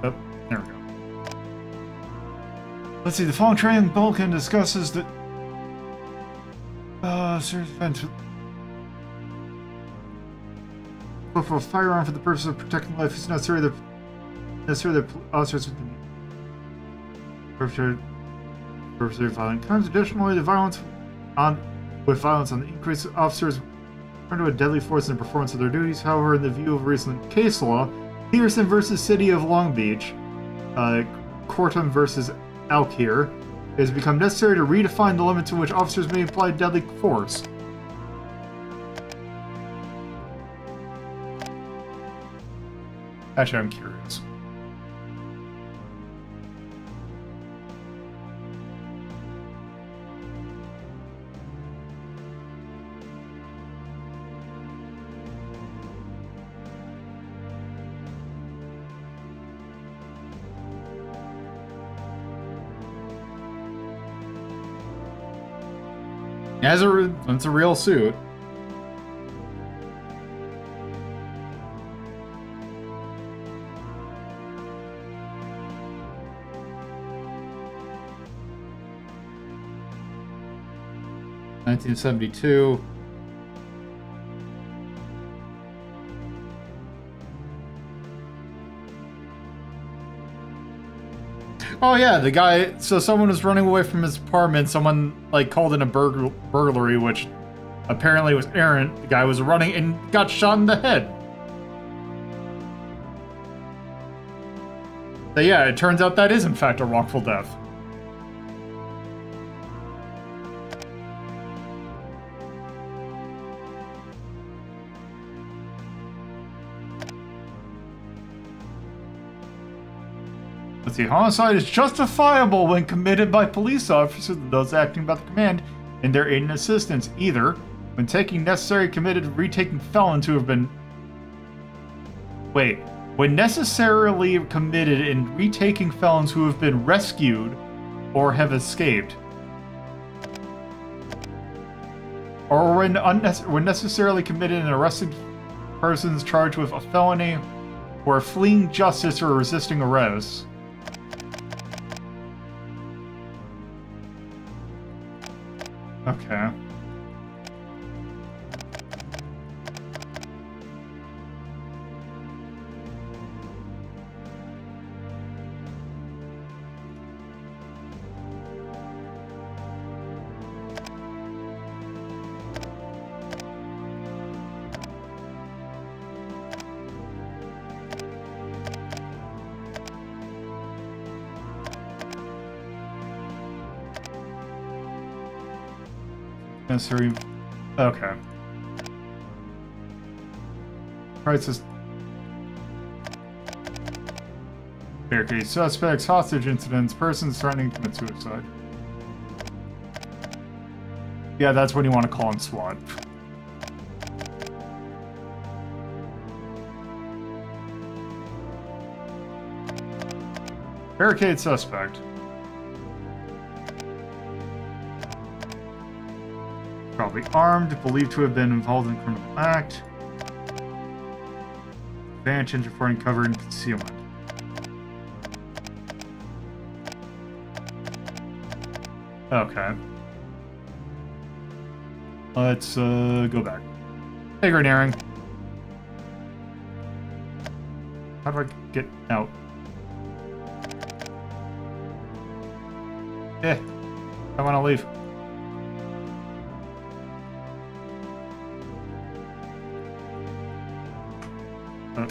Oh, there we go. Let's see, the following training bulletin discusses the serious offense for a firearm for the purpose of protecting life is necessary that officers perpetrate violent crimes. Additionally, the violence on the increase, officers turn to a deadly force in the performance of their duties. However, in the view of recent case law, Peterson versus City of Long Beach, Cortum versus Alkir, it has become necessary to redefine the limits to which officers may apply deadly force. Actually, I'm curious. It's a real suit. (1972). Oh yeah, the guy, so someone was running away from his apartment, someone like called in a burglary, which apparently was errant. The guy was running and got shot in the head. But yeah, it turns out that is in fact a wrongful death. Let's see, homicide is justifiable when committed by police officers and those acting by the command in their aid and assistance, either when taking necessary committed retaking felons who have been... when necessarily committed in retaking felons who have been rescued or have escaped. Or when necessarily committed in arresting persons charged with a felony or fleeing justice or resisting arrest. Okay. Necessary. Okay. Crisis. Barricade suspects, hostage incidents, persons threatening to commit suicide. Yeah, that's when you want to call in SWAT. Barricade suspect. Probably armed, believed to have been involved in a criminal act. Advantage in foreign cover and concealment. Okay. Let's go back. Hey, Green Herring. How do I get out? I want to leave. To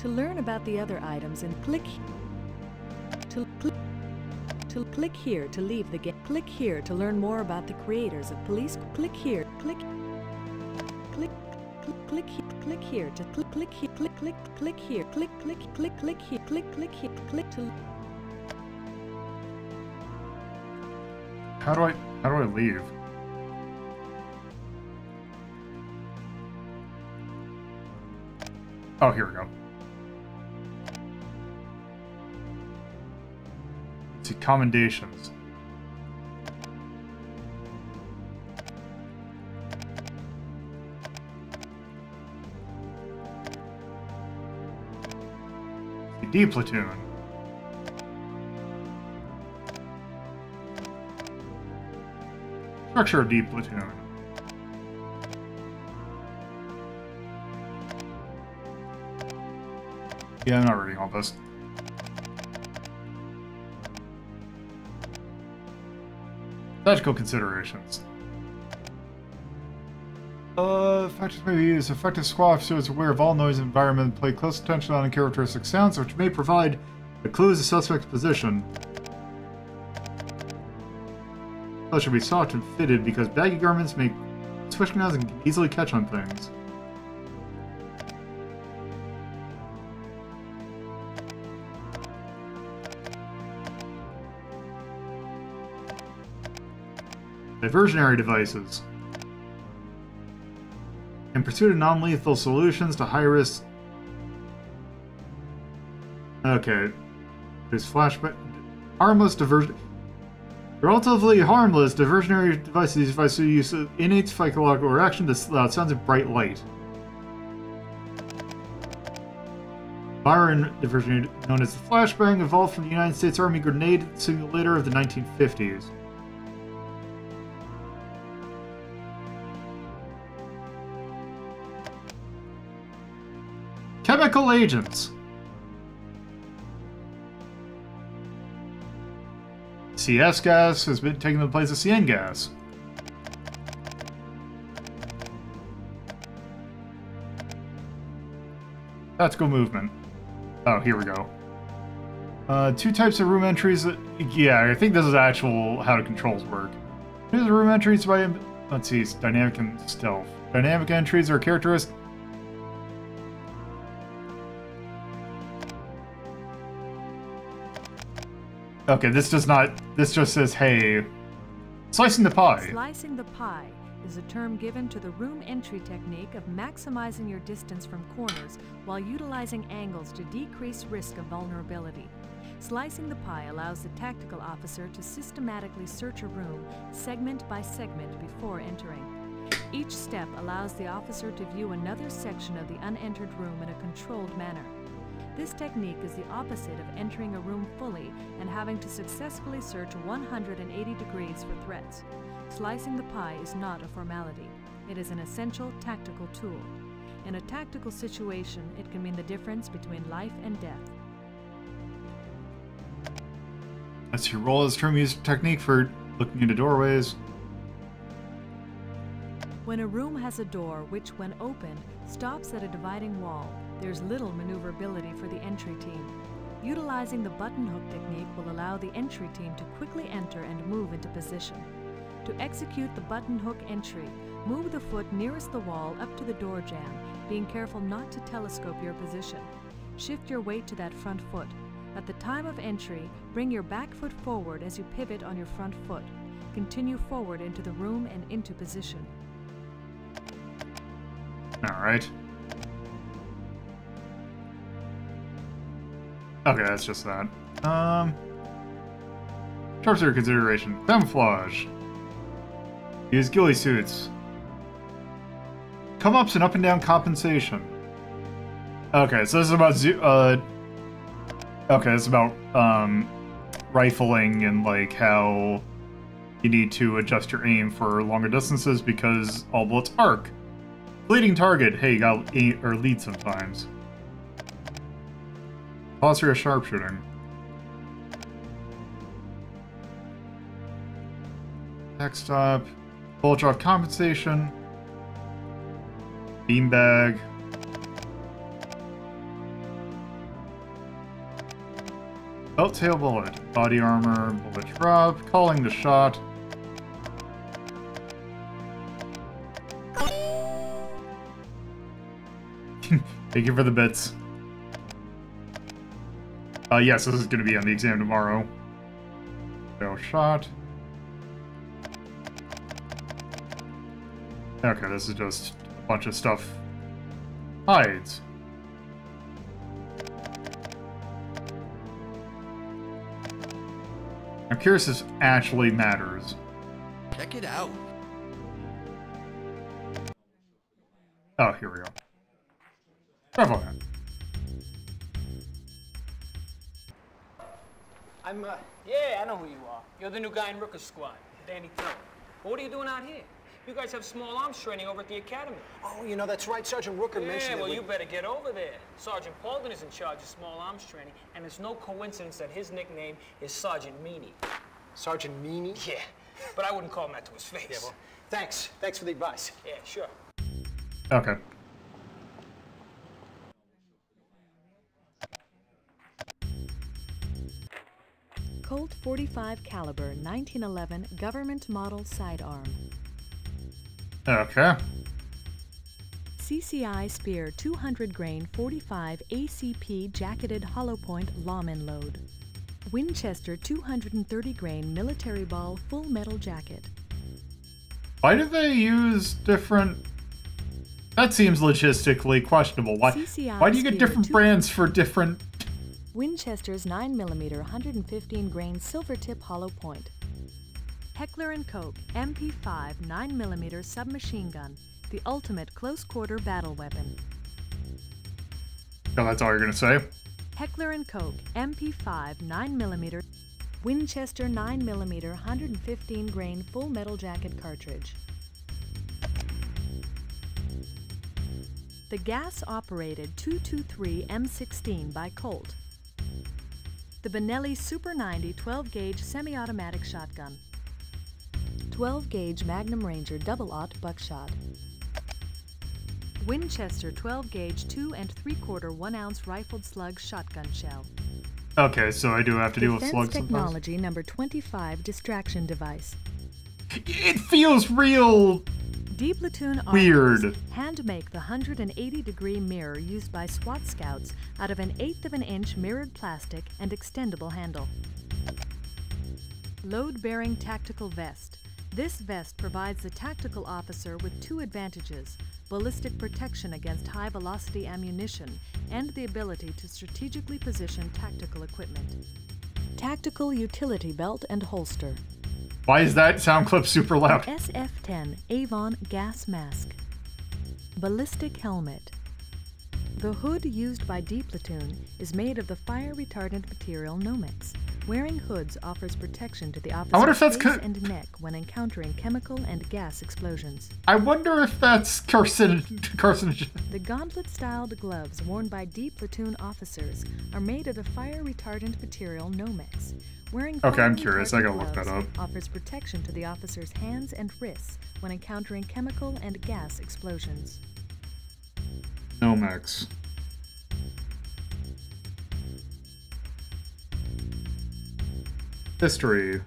learn about the other items and click here to leave the game. Click here to learn more about the creators of police. Click here. Click here to click here. Click here. Click to. How do I leave? Oh, here we go. Let's see, commendations. D platoon. Structure of D platoon. Yeah, I'm not reading all this. Tactical considerations. Factors may be used. Effective SWAT officer is aware of all noise and environment and pay close attention on characteristic sounds, which may provide a clue as the suspect's position. Those should be soft and fitted because baggy garments make switching out and can easily catch on things. Diversionary devices. In pursuit of non-lethal solutions to high-risk... Okay. There's flashback... Harmless diversion... Relatively harmless diversionary devices use innate psychological reaction to loud sounds of bright light. Byron diversionary, known as the flashbang, evolved from the United States Army grenade simulator of the 1950s. Chemical agents. CS gas has been taking the place of CN gas. Tactical movement. Oh, here we go. Two types of room entries. Yeah, I think this is actual how the controls work. Here's the room entries by... Let's see, it's dynamic and stealth. Dynamic entries are characteristic. Okay, this does not... This just says, hey... Slicing the pie. Slicing the pie is a term given to the room entry technique of maximizing your distance from corners while utilizing angles to decrease risk of vulnerability. Slicing the pie allows the tactical officer to systematically search a room segment by segment before entering. Each step allows the officer to view another section of the unentered room in a controlled manner. This technique is the opposite of entering a room fully and having to successfully search 180 degrees for threats. Slicing the pie is not a formality. It is an essential tactical tool. In a tactical situation, it can mean the difference between life and death. That's your role as term used technique for looking into doorways. When a room has a door which, when opened, stops at a dividing wall, there's little maneuverability for the entry team. Utilizing the button hook technique will allow the entry team to quickly enter and move into position. To execute the button hook entry, move the foot nearest the wall up to the door jamb, being careful not to telescope your position. Shift your weight to that front foot. At the time of entry, bring your back foot forward as you pivot on your front foot. Continue forward into the room and into position. Alright. Okay, that's just that. Terms under consideration. Camouflage. Use ghillie suits. Come-ups and up and down compensation. Okay, so this is about okay, it's about rifling and like how you need to adjust your aim for longer distances because all bullets arc. Bleeding target. Hey, you got aim or lead sometimes. Pause for your sharpshooting. Next up, bullet drop compensation. Beanbag. Belt tail bullet. Body armor. Bullet drop. Calling the shot. Thank you for the bits. Yes, this is going to be on the exam tomorrow. Fail shot. Okay, this is just a bunch of stuff. Hides. I'm curious if this actually matters. Check it out. Oh, here we go. Bravo. Yeah, I know who you are. You're the new guy in Rooker's squad, Danny Thurman. What are you doing out here? You guys have small arms training over at the academy. Oh, you know, that's right. Sergeant Rooker mentioned Yeah, well, that you better get over there. Sergeant Paulden is in charge of small arms training, and it's no coincidence that his nickname is Sergeant Meanie. Sergeant Meanie? Yeah, but I wouldn't call him that to his face. Yeah, well, thanks. Thanks for the advice. Yeah, sure. Okay. Colt .45 caliber 1911 government model sidearm. Okay. CCI Spear 200 grain 45 ACP jacketed hollow point lawman load. Winchester 230 grain military ball full metal jacket. Why do they use different... That seems logistically questionable. Why do you get different brands for different... Winchester's 9mm 115 grain silver tip hollow point. Heckler & Koch MP5 9mm submachine gun, the ultimate close quarter battle weapon. Oh, that's all you're gonna say? Heckler & Koch MP5 9mm Winchester 9mm 115 grain full metal jacket cartridge. The gas-operated 223 M16 by Colt. The Benelli Super 90 12-gauge semi-automatic shotgun. 12-gauge Magnum Ranger double-aught buckshot. Winchester 12-gauge 2 3/4 1-ounce rifled slug shotgun shell. Okay, so I do have to deal with slugs Defense sometimes. Technology number 25 distraction device. It feels real... D Platoon weird. Armors hand make the 180-degree mirror used by SWAT scouts out of 1/8 of an inch mirrored plastic and extendable handle. Load-bearing tactical vest. This vest provides the tactical officer with 2 advantages: ballistic protection against high-velocity ammunition and the ability to strategically position tactical equipment. Tactical utility belt and holster. Why is that sound clip super loud? SF-10 Avon gas mask. Ballistic helmet. The hood used by D Platoon is made of the fire-retardant material Nomex. Wearing hoods offers protection to the I wonder if officer's that's face and neck when encountering chemical and gas explosions. I wonder if that's carcinogen. The gauntlet-styled gloves worn by D Platoon officers are made of the fire-retardant material Nomex. Wearing Okay, I'm fire curious. I gotta retardant look that gloves up. offers protection to the officer's hands and wrists when encountering chemical and gas explosions. Nomex. History.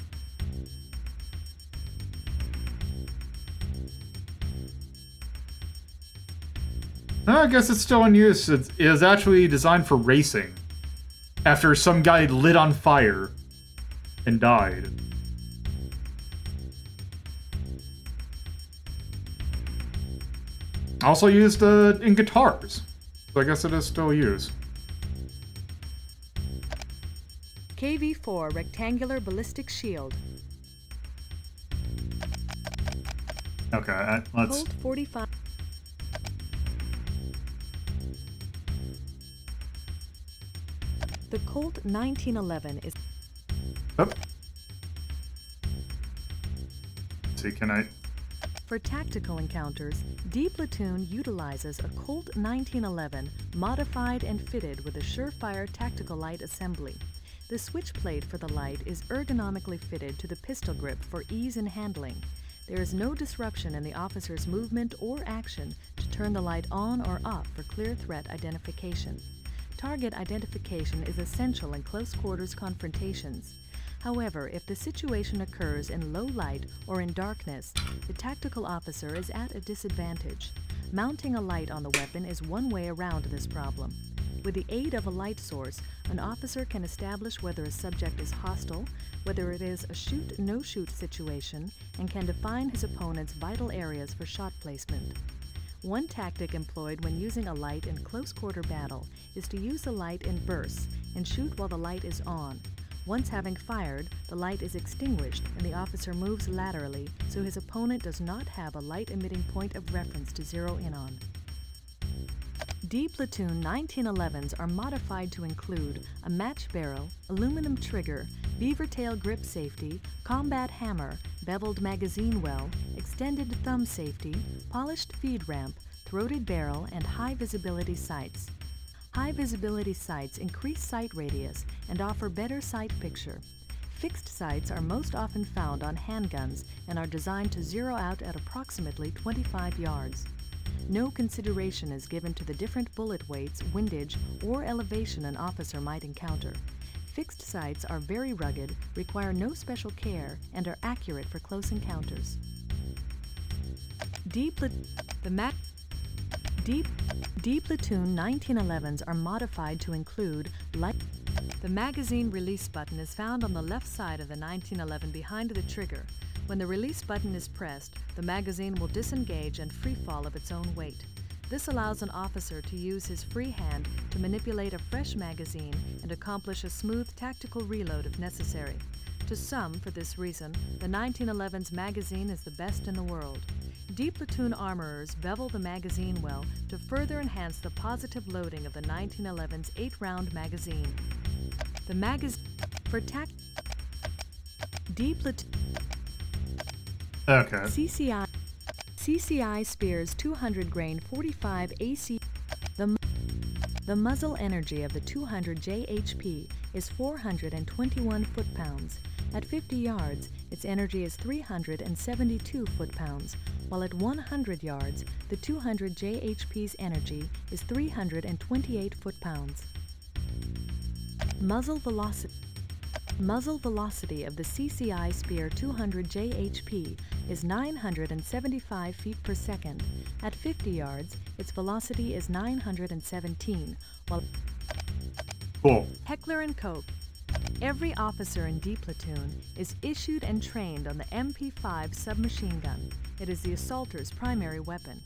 I guess it's still in use. It is actually designed for racing. After some guy lit on fire and died. Also used in guitars. So I guess it is still used. KV-4 rectangular ballistic shield. Okay, let's... Colt .45. The Colt 1911 is... Oh. Let's see, can I... For tactical encounters, D Platoon utilizes a Colt 1911 modified and fitted with a Surefire tactical light assembly. The switch plate for the light is ergonomically fitted to the pistol grip for ease in handling. There is no disruption in the officer's movement or action to turn the light on or off for clear threat identification. Target identification is essential in close quarters confrontations. However, if the situation occurs in low light or in darkness, the tactical officer is at a disadvantage. Mounting a light on the weapon is one way around this problem. With the aid of a light source, an officer can establish whether a subject is hostile, whether it is a shoot-no-shoot situation, and can define his opponent's vital areas for shot placement. One tactic employed when using a light in close-quarter battle is to use the light in bursts and shoot while the light is on. Once having fired, the light is extinguished and the officer moves laterally so his opponent does not have a light-emitting point of reference to zero in on. D Platoon 1911s are modified to include a match barrel, aluminum trigger, beaver tail grip safety, combat hammer, beveled magazine well, extended thumb safety, polished feed ramp, throated barrel, and high visibility sights. High visibility sights increase sight radius and offer better sight picture. Fixed sights are most often found on handguns and are designed to zero out at approximately 25 yards. No consideration is given to the different bullet weights, windage, or elevation an officer might encounter. Fixed sights are very rugged, require no special care, and are accurate for close encounters. D Platoon 1911s are modified to include light. The magazine release button is found on the left side of the 1911 behind the trigger. When the release button is pressed, the magazine will disengage and free fall of its own weight. This allows an officer to use his free hand to manipulate a fresh magazine and accomplish a smooth tactical reload if necessary. To some, for this reason, the 1911's magazine is the best in the world. D Platoon armorers bevel the magazine well to further enhance the positive loading of the 1911's 8-round magazine. The magazine for D Platoon. Okay. CCI Spears 200 grain 45 AC. The muzzle energy of the 200 JHP is 421 foot-pounds. At 50 yards, its energy is 372 foot-pounds, while at 100 yards, the 200 JHP's energy is 328 foot-pounds. Muzzle velocity of the CCI Spear 200 JHP is 975 feet per second. At 50 yards, its velocity is 917, while Cool. Heckler & Koch. Every officer in D Platoon is issued and trained on the MP5 submachine gun. It is the assaulter's primary weapon.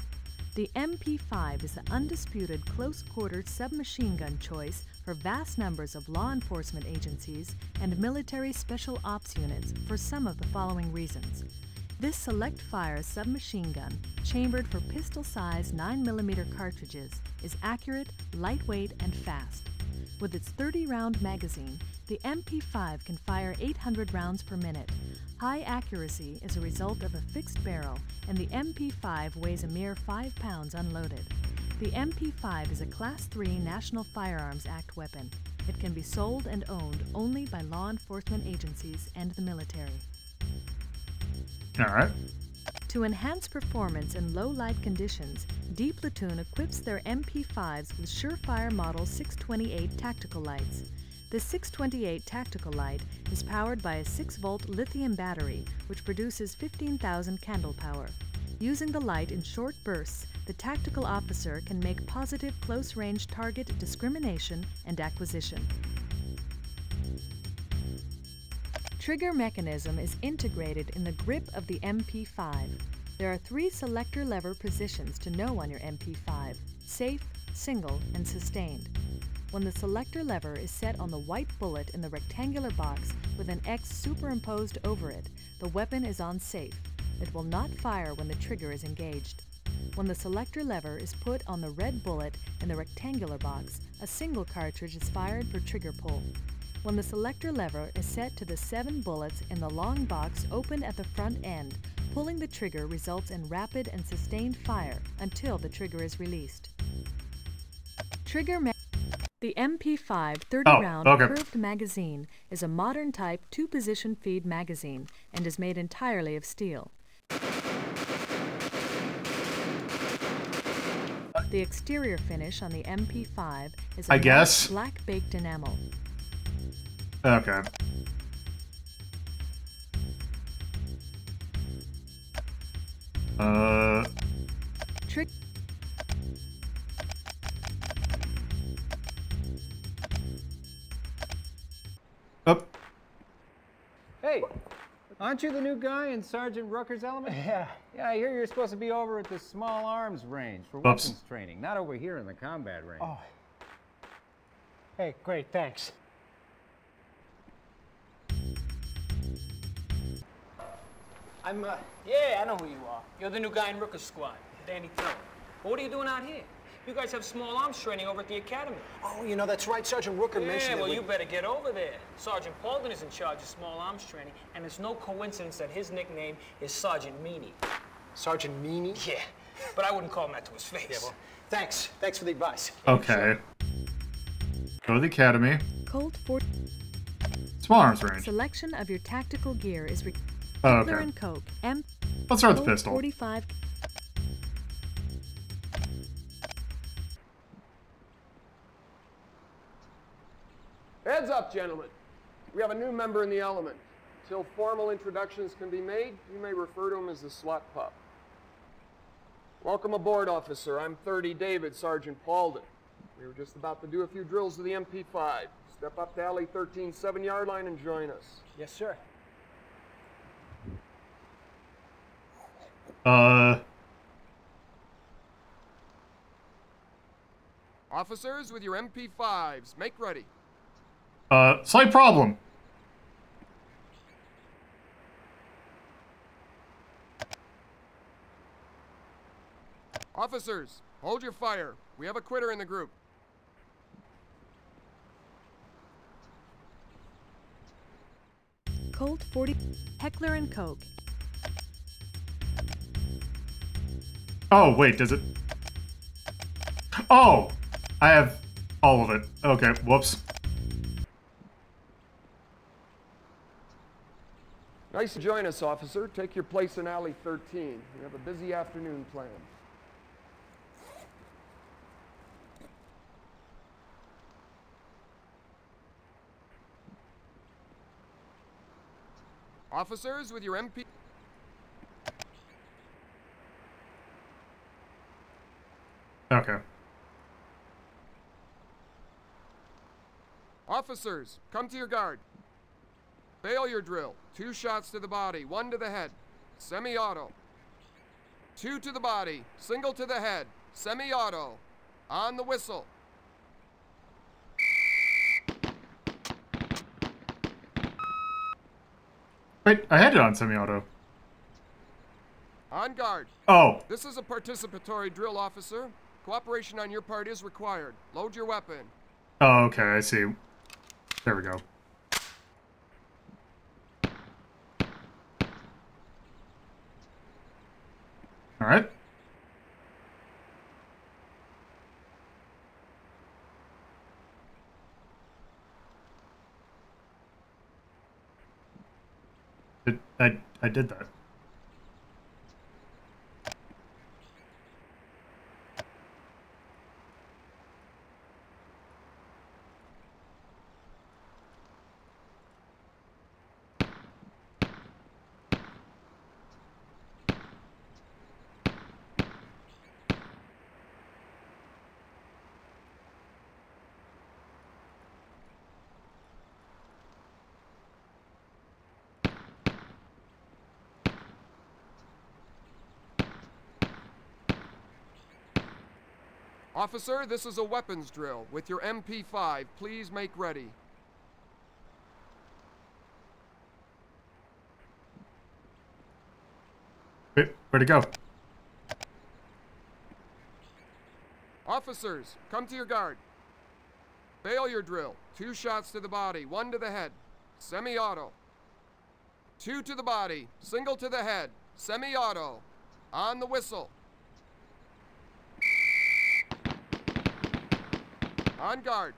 The MP5 is the undisputed close-quarter submachine gun choice for vast numbers of law enforcement agencies and military special ops units for some of the following reasons. This select-fire submachine gun, chambered for pistol-sized 9mm cartridges, is accurate, lightweight, and fast. With its 30-round magazine, the MP5 can fire 800 rounds per minute. High accuracy is a result of a fixed barrel, and the MP5 weighs a mere 5 pounds unloaded. The MP5 is a Class III National Firearms Act weapon. It can be sold and owned only by law enforcement agencies and the military. All right. To enhance performance in low-light conditions, D Platoon equips their MP5s with Surefire Model 628 tactical lights. The 628 tactical light is powered by a 6-volt lithium battery, which produces 15,000 candle power. Using the light in short bursts, the tactical officer can make positive close-range target discrimination and acquisition. Trigger mechanism is integrated in the grip of the MP5. There are 3 selector lever positions to know on your MP5: safe, single, and sustained. When the selector lever is set on the white bullet in the rectangular box with an X superimposed over it, the weapon is on safe. It will not fire when the trigger is engaged. When the selector lever is put on the red bullet in the rectangular box, a single cartridge is fired for trigger pull. When the selector lever is set to the 7 bullets in the long box open at the front end, Pulling the trigger results in rapid and sustained fire until the trigger is released. The MP5 30-round curved magazine is a modern type 2-position feed magazine and is made entirely of steel. The exterior finish on the MP5 is a black baked enamel. Okay. Hey, aren't you the new guy in Sergeant Rooker's element? Yeah. Yeah, I hear you're supposed to be over at the small arms range for weapons training, not over here in the combat range. Oh. Hey, great, thanks. Yeah, I know who you are. You're the new guy in Rooker's squad, Danny Tiller. But what are you doing out here? You guys have small arms training over at the academy. Oh, you know, that's right. Sergeant Rooker mentioned Yeah, well, that you better get over there. Sergeant Paulden is in charge of small arms training, and it's no coincidence that his nickname is Sergeant Meanie. Sergeant Meanie? Yeah, but I wouldn't call him that to his face. Yeah, well, thanks. Thanks for the advice. Okay. Go to the academy. Colt 40. Small arms range. Selection of your tactical gear is okay. and Coke. Let's start with the pistol. 45. Heads up, gentlemen. We have a new member in the element. Until formal introductions can be made, you may refer to him as the SWAT pup. Welcome aboard, officer. I'm 30 David, Sergeant Paulden. We were just about to do a few drills with the MP5. Step up to alley 13, 7-yard line and join us. Yes, sir. Officers with your MP5s, make ready. Slight problem. Officers, hold your fire. We have a quitter in the group. Colt 40. Heckler and Koch. Oh, wait, does it? Oh! I have all of it. Okay, whoops. Nice to join us, officer. Take your place in alley 13. We have a busy afternoon planned. Officers with your MP... Okay. Officers, come to your guard. Failure drill. 2 shots to the body, 1 to the head. Semi-auto. 2 to the body, single to the head. Semi-auto. On the whistle. Wait, I had it on semi-auto. On guard. Oh. This is a participatory drill, officer. Cooperation on your part is required. Load your weapon. Oh, okay, I see. There we go. All right. I did that. Officer, this is a weapons drill. With your MP5, please make ready. Wait, where'd it go? Officers, come to your guard. Failure drill. 2 shots to the body, 1 to the head. Semi-auto. 2 to the body, single to the head. semi-auto. On the whistle. On guard.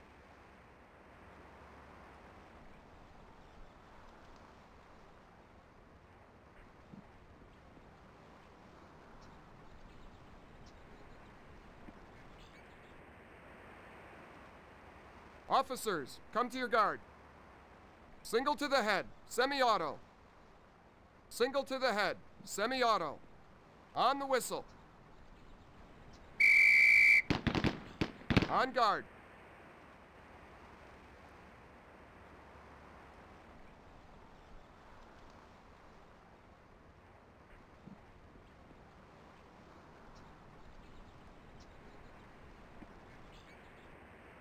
Officers, come to your guard. Single to the head, semi-auto. Single to the head, semi-auto. On the whistle. On guard.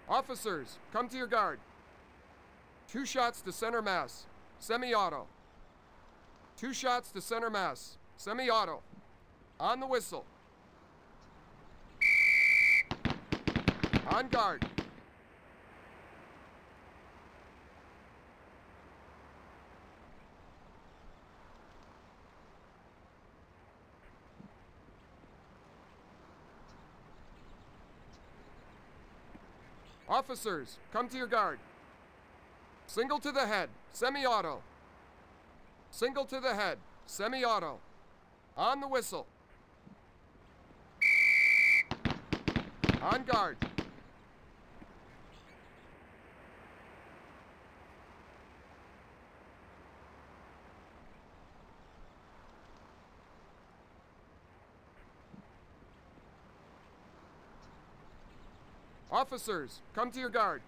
Officers, come to your guard. 2 shots to center mass, semi-auto. 2 shots to center mass, semi-auto. On the whistle. On guard. Officers, come to your guard. Single to the head, semi-auto. Single to the head, semi-auto. On the whistle. On guard. Officers, come to your guard.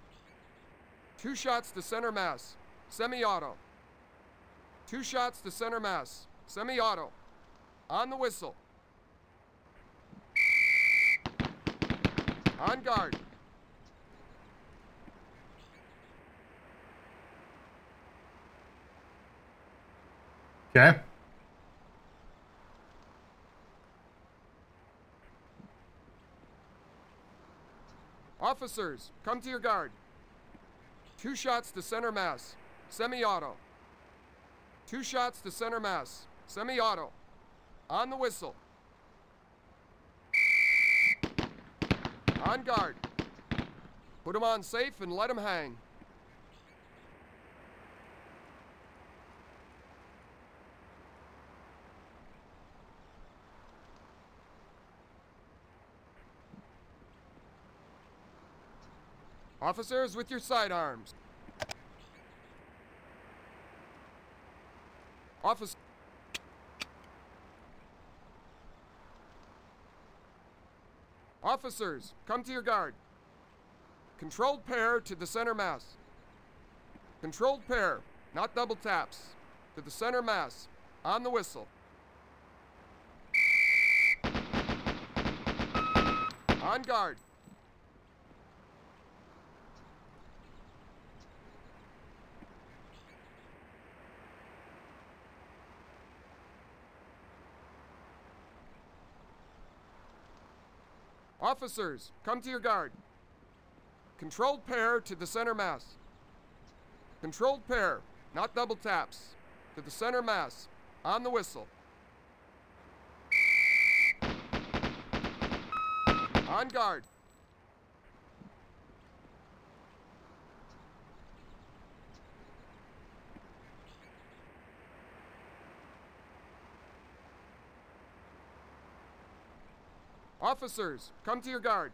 2 shots to center mass, semi-auto. 2 shots to center mass, semi-auto. On the whistle. On guard. Okay. Officers, come to your guard. 2 shots to center mass, semi-auto. 2 shots to center mass, semi-auto. On the whistle. On guard. Put him on safe and let him hang. Officers with your sidearms. Officers, come to your guard. Controlled pair to the center mass. Controlled pair, not double taps. To the center mass. On the whistle. On guard. Officers, come to your guard. Controlled pair to the center mass. Controlled pair, not double taps. To the center mass. On the whistle. On guard. Officers, come to your guard.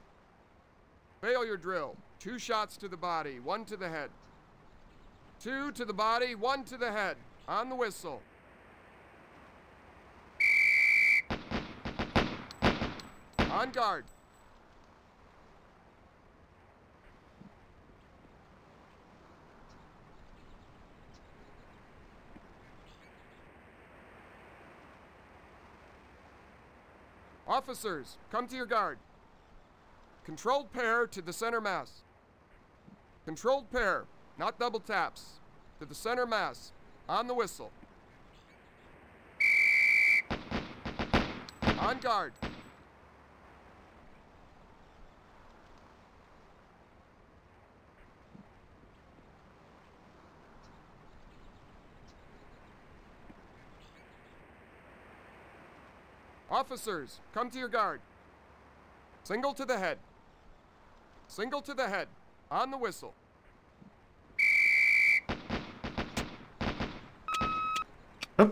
Failure drill. 2 shots to the body, 1 to the head. 2 to the body, 1 to the head. On the whistle. On guard. Officers, come to your guard. Controlled pair to the center mass. Controlled pair, not double taps. To the center mass. On the whistle. On guard. Officers, come to your guard. Single to the head. Single to the head. On the whistle. Oh.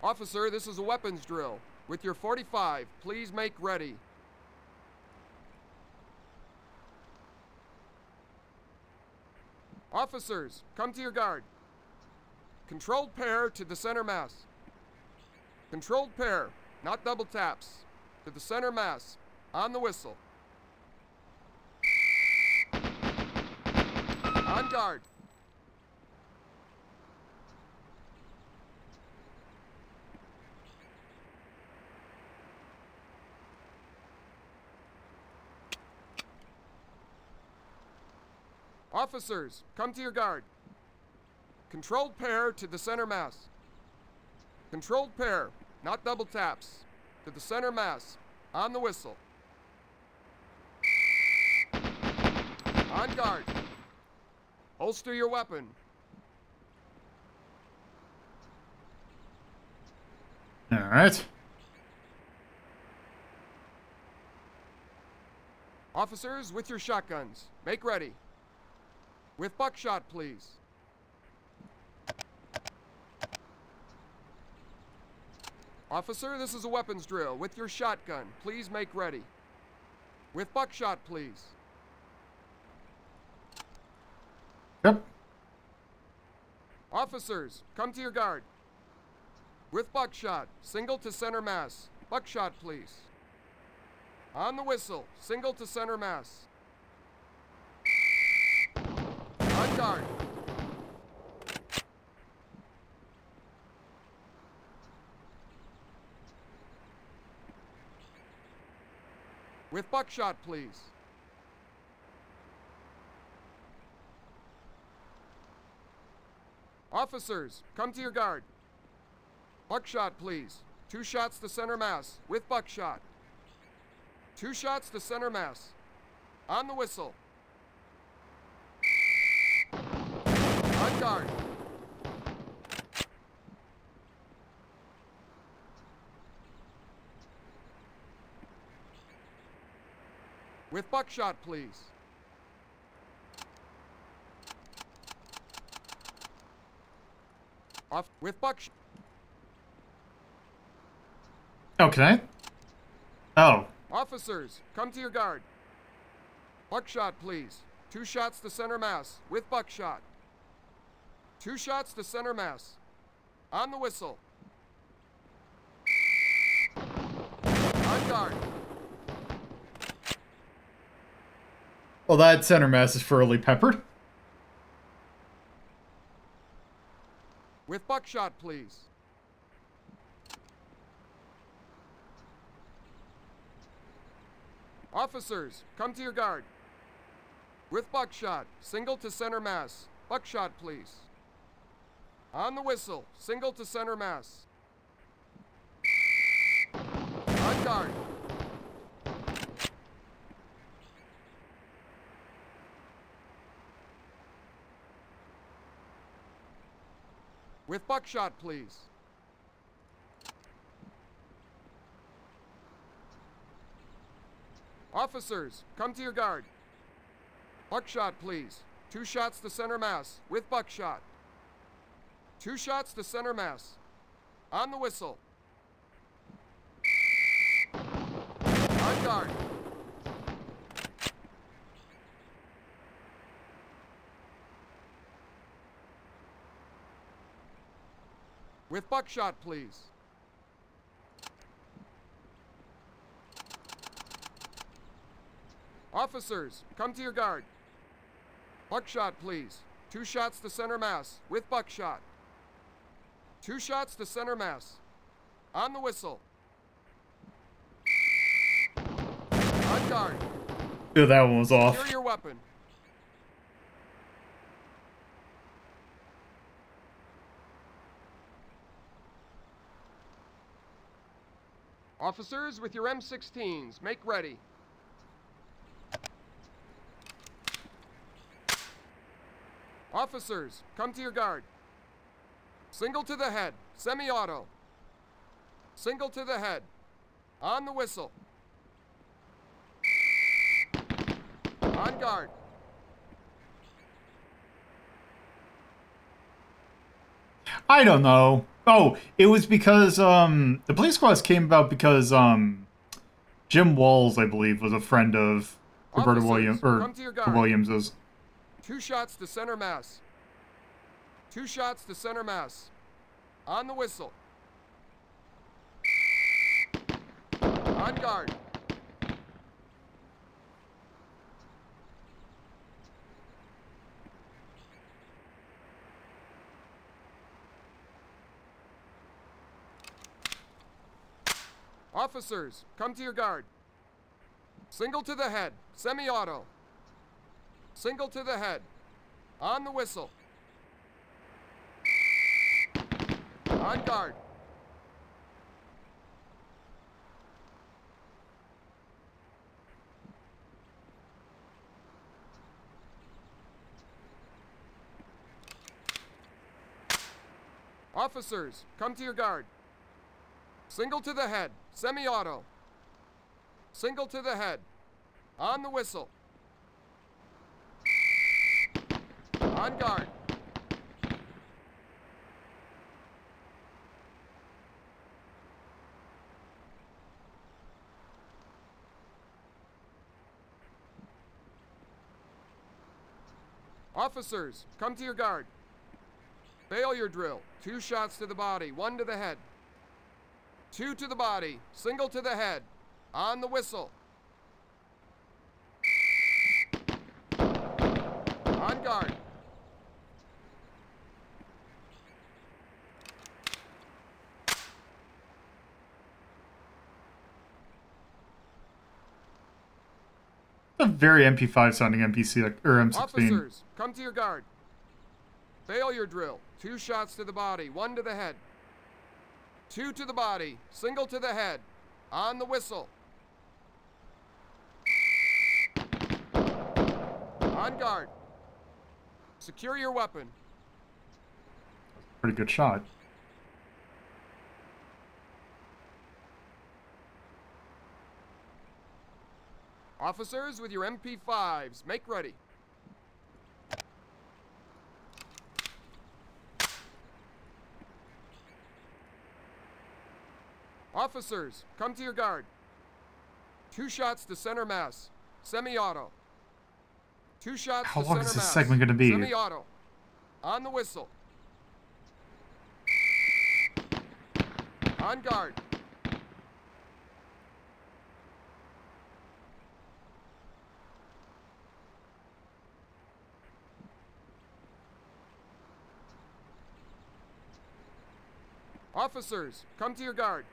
Officer, this is a weapons drill. With your 45, please make ready. Officers, come to your guard. Controlled pair to the center mass. Controlled pair, not double taps. To the center mass. On the whistle. On guard. Officers, come to your guard. Controlled pair to the center mass. Controlled pair, not double taps. To the center mass. On the whistle. On guard. Holster your weapon. All right. Officers, with your shotguns, make ready. With buckshot, please. Officer, this is a weapons drill. With your shotgun, please make ready. With buckshot, please. Yep. Officers, come to your guard. With buckshot, single to center mass. Buckshot, please. On the whistle, single to center mass. On guard. With buckshot, please. Officers, come to your guard. Buckshot, please. 2 shots to center mass, with buckshot. 2 shots to center mass. On the whistle. On guard. With buckshot, please. Off with buckshot. Okay. Oh. Officers, come to your guard. Buckshot, please. 2 shots to center mass, with buckshot. 2 shots to center mass. On the whistle. On guard. Well, that center mass is thoroughly peppered. With buckshot, please. Officers, come to your guard. With buckshot, single to center mass. Buckshot, please. On the whistle, single to center mass. On guard. With buckshot, please. Officers, come to your guard. Buckshot, please. 2 shots to center mass, with buckshot. 2 shots to center mass. On the whistle. On guard. With buckshot, please. Officers, come to your guard. Buckshot, please. 2 shots to center mass, with buckshot. 2 shots to center mass. On the whistle. On guard. Ew, that one was off. Secure your weapon. Officers, with your M16s, make ready. Officers, come to your guard. Single to the head, semi-auto. Single to the head, On the whistle. On guard. I don't know. Oh, it was because the police squads came about because Jim Walls, I believe, was a friend of Roberta Williams or Williams's. 2 shots to center mass. 2 shots to center mass. On the whistle. On guard. Officers, come to your guard. Single to the head, semi-auto. Single to the head. On the whistle. On guard. Officers, come to your guard. Single to the head, semi-auto. Single to the head. On the whistle. On guard. Officers, come to your guard. Failure drill. 2 shots to the body, 1 to the head. 2 to the body, single to the head. On the whistle. On guard. A very MP5 sounding NPC or M16. Officers, come to your guard. Failure drill. 2 shots to the body, 1 to the head. 2 to the body, single to the head. On the whistle. On guard. Secure your weapon. Pretty good shot. Officers with your MP5s, make ready. Officers, come to your guard. 2 shots to center mass, semi-auto. 2 shots How to long center is this mass, segment going to be? semi-auto. On the whistle. On guard. Officers, come to your guard.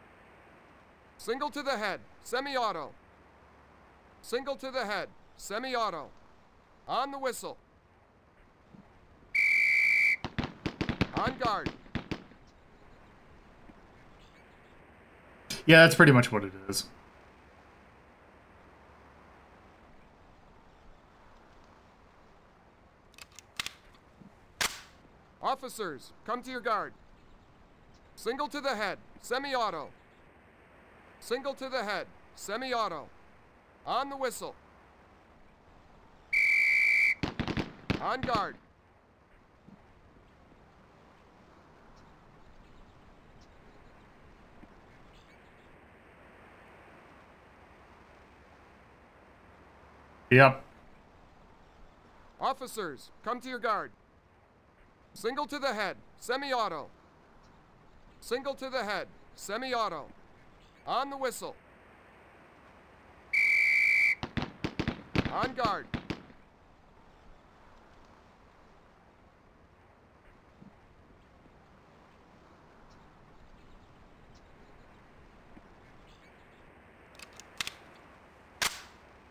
Single to the head, semi-auto. Single to the head, semi-auto. On the whistle. On guard. Yeah, that's pretty much what it is. Officers, come to your guard. Single to the head, semi-auto. Single to the head, semi-auto. On the whistle. On guard. Yep. Officers, come to your guard. Single to the head, semi-auto. Single to the head, semi-auto. On the whistle. On guard.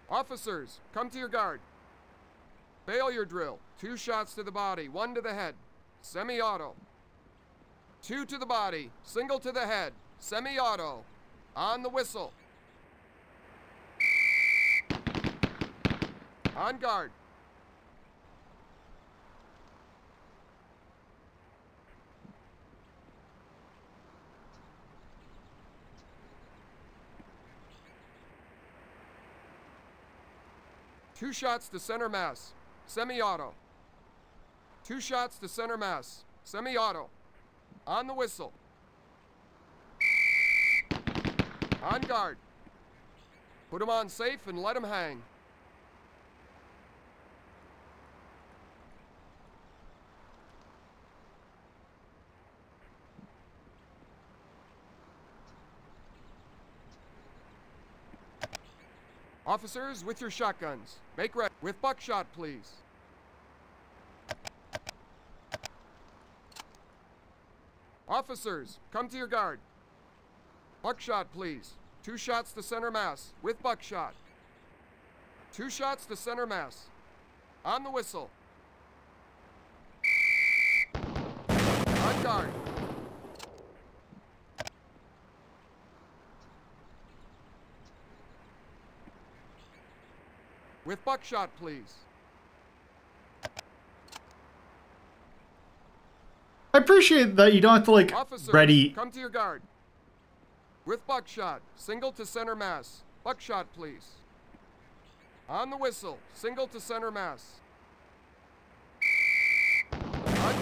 Officers, come to your guard. Failure drill. 2 shots to the body, 1 to the head. Semi-auto. 2 to the body, single to the head. Semi-auto. On the whistle. On guard. 2 shots to center mass. Semi-auto. 2 shots to center mass. Semi-auto. On the whistle. On guard. Put him on safe and let him hang. Officers, with your shotguns. Make ready. With buckshot, please. Officers, come to your guard. Buckshot, please. 2 shots to center mass. With buckshot. 2 shots to center mass. On the whistle. On guard. With buckshot, please. I appreciate that you don't have to, like, Officers, ready. come to your guard. With buckshot, single to center mass. Buckshot, please. On the whistle, single to center mass.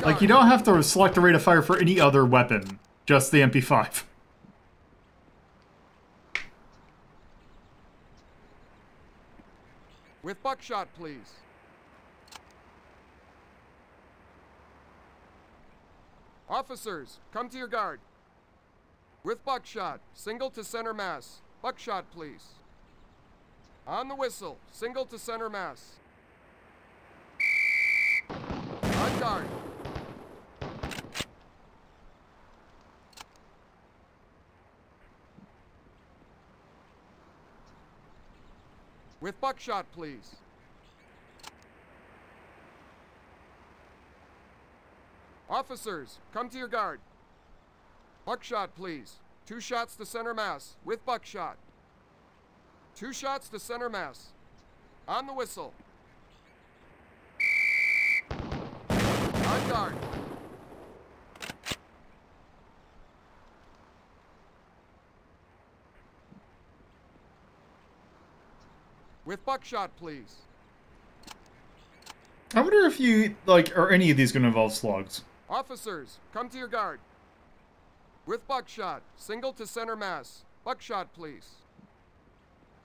Like, you don't have to select the rate of fire for any other weapon, just the MP5. With buckshot, please. Officers, come to your guard. With buckshot, single to center mass. Buckshot, please. On the whistle, single to center mass. On guard. With buckshot, please. Officers, come to your guard. Buckshot, please. 2 shots to center mass. With buckshot. 2 shots to center mass. On the whistle. On guard. With buckshot, please. I wonder if you, like, are any of these going to involve slugs? Officers, come to your guard. With buckshot, single to center mass. Buckshot, please.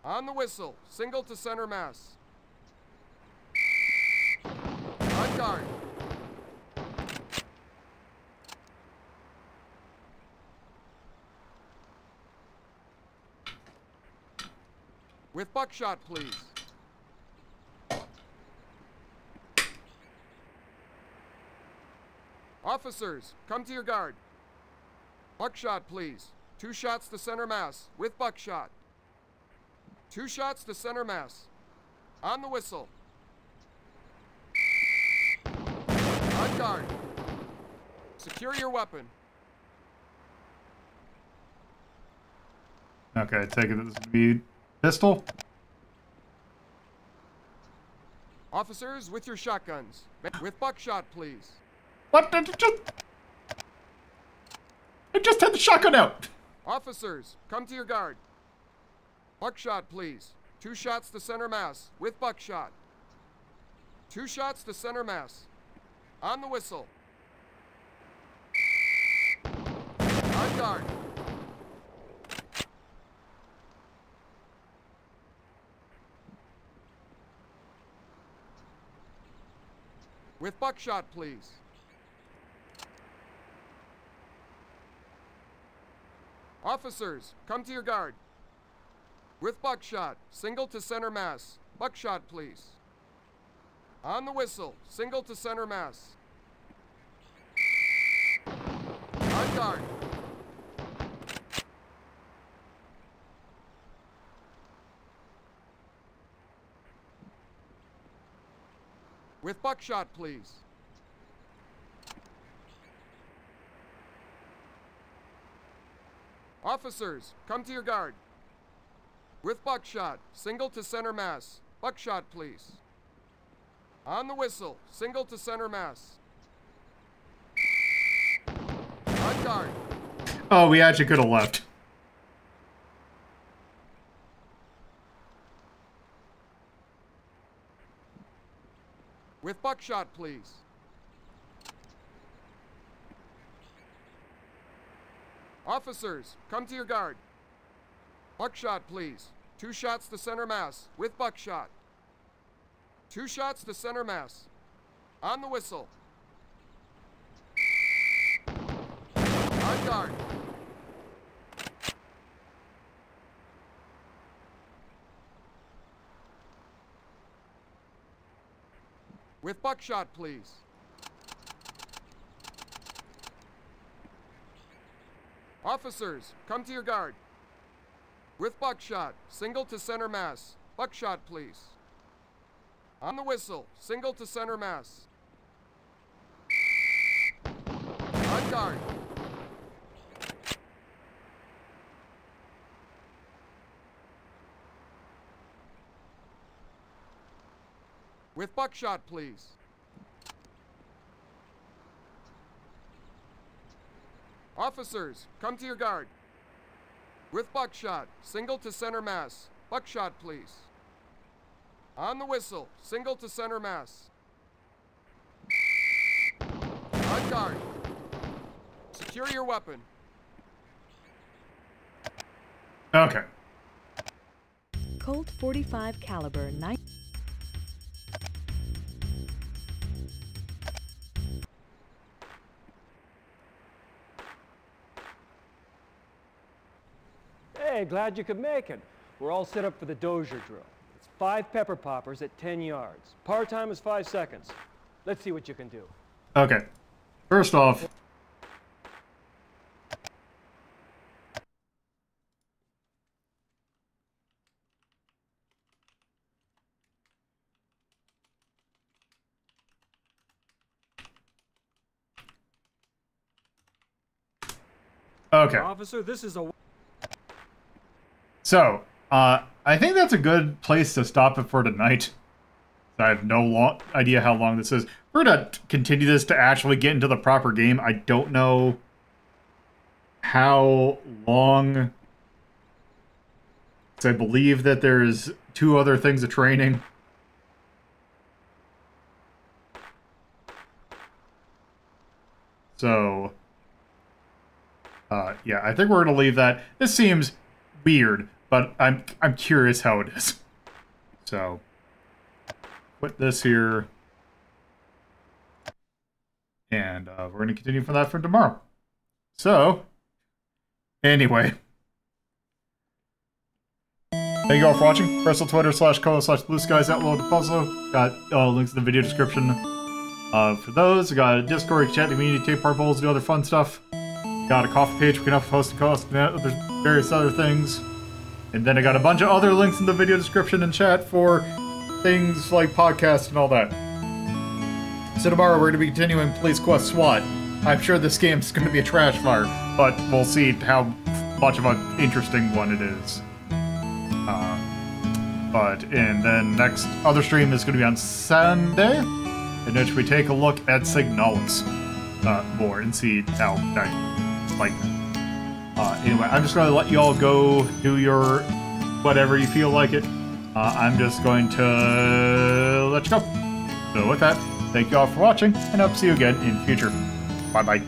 On the whistle, single to center mass. On guard. With buckshot, please. Officers, come to your guard. Buckshot, please. 2 shots to center mass. With buckshot. 2 shots to center mass. On the whistle. On guard. Secure your weapon. Okay, I take it that this would be pistol. Officers, with your shotguns. With buckshot, please. What? I just had the shotgun out. Officers, come to your guard. Buckshot, please. 2 shots to center mass. With buckshot. 2 shots to center mass. On the whistle. On guard. With buckshot, please. Officers, come to your guard. With buckshot, single to center mass. Buckshot, please. On the whistle, single to center mass. On guard. With buckshot, please. Officers, come to your guard. With buckshot, single to center mass. Buckshot, please. On the whistle, single to center mass. On guard. Oh, we actually could have left. With buckshot, please. Officers, come to your guard. Buckshot, please. 2 shots to center mass, with buckshot. 2 shots to center mass. On the whistle. On guard. With buckshot, please. Officers, come to your guard. With buckshot, single to center mass. Buckshot, please. On the whistle, single to center mass. On guard. With buckshot, please. Officers, come to your guard. With buckshot, single to center mass. Buckshot, please. On the whistle, single to center mass. On guard. Secure your weapon. Okay. Colt 45 caliber 9. Hey, glad you could make it. We're all set up for the Dozier drill. It's 5 pepper poppers at 10 yards. Par time is 5 seconds. Let's see what you can do. Okay. First off, okay. Officer, this is a... So, I think that's a good place to stop it for tonight. I have no idea how long this is. We're going to continue this to actually get into the proper game. I don't know how long. So I believe that there's 2 other things of training. So, yeah, I think we're going to leave that. This seems weird, but I'm curious how it is. So, put this here, and we're going to continue from that for tomorrow. So, anyway, thank you all for watching. Press on Twitter/co/blueskies at Lolo De Puzlo. Got links in the video description for those. We got a Discord, chat, community, take part polls, do other fun stuff. Got a coffee page we can help host a cost, there's various other things. And then I got a bunch of other links in the video description and chat for things like podcasts and all that. So tomorrow we're going to be continuing Police Quest SWAT. I'm sure this game's going to be a trash fire, but we'll see how much of an interesting one it is. And then next other stream is going to be on Sunday, in which we take a look at Signalis more and see how that like that. Anyway, I'm just going to let you all go do your whatever you feel like it. I'm just going to let you go. So with that, thank you all for watching, and I'll see you again in future. Bye-bye.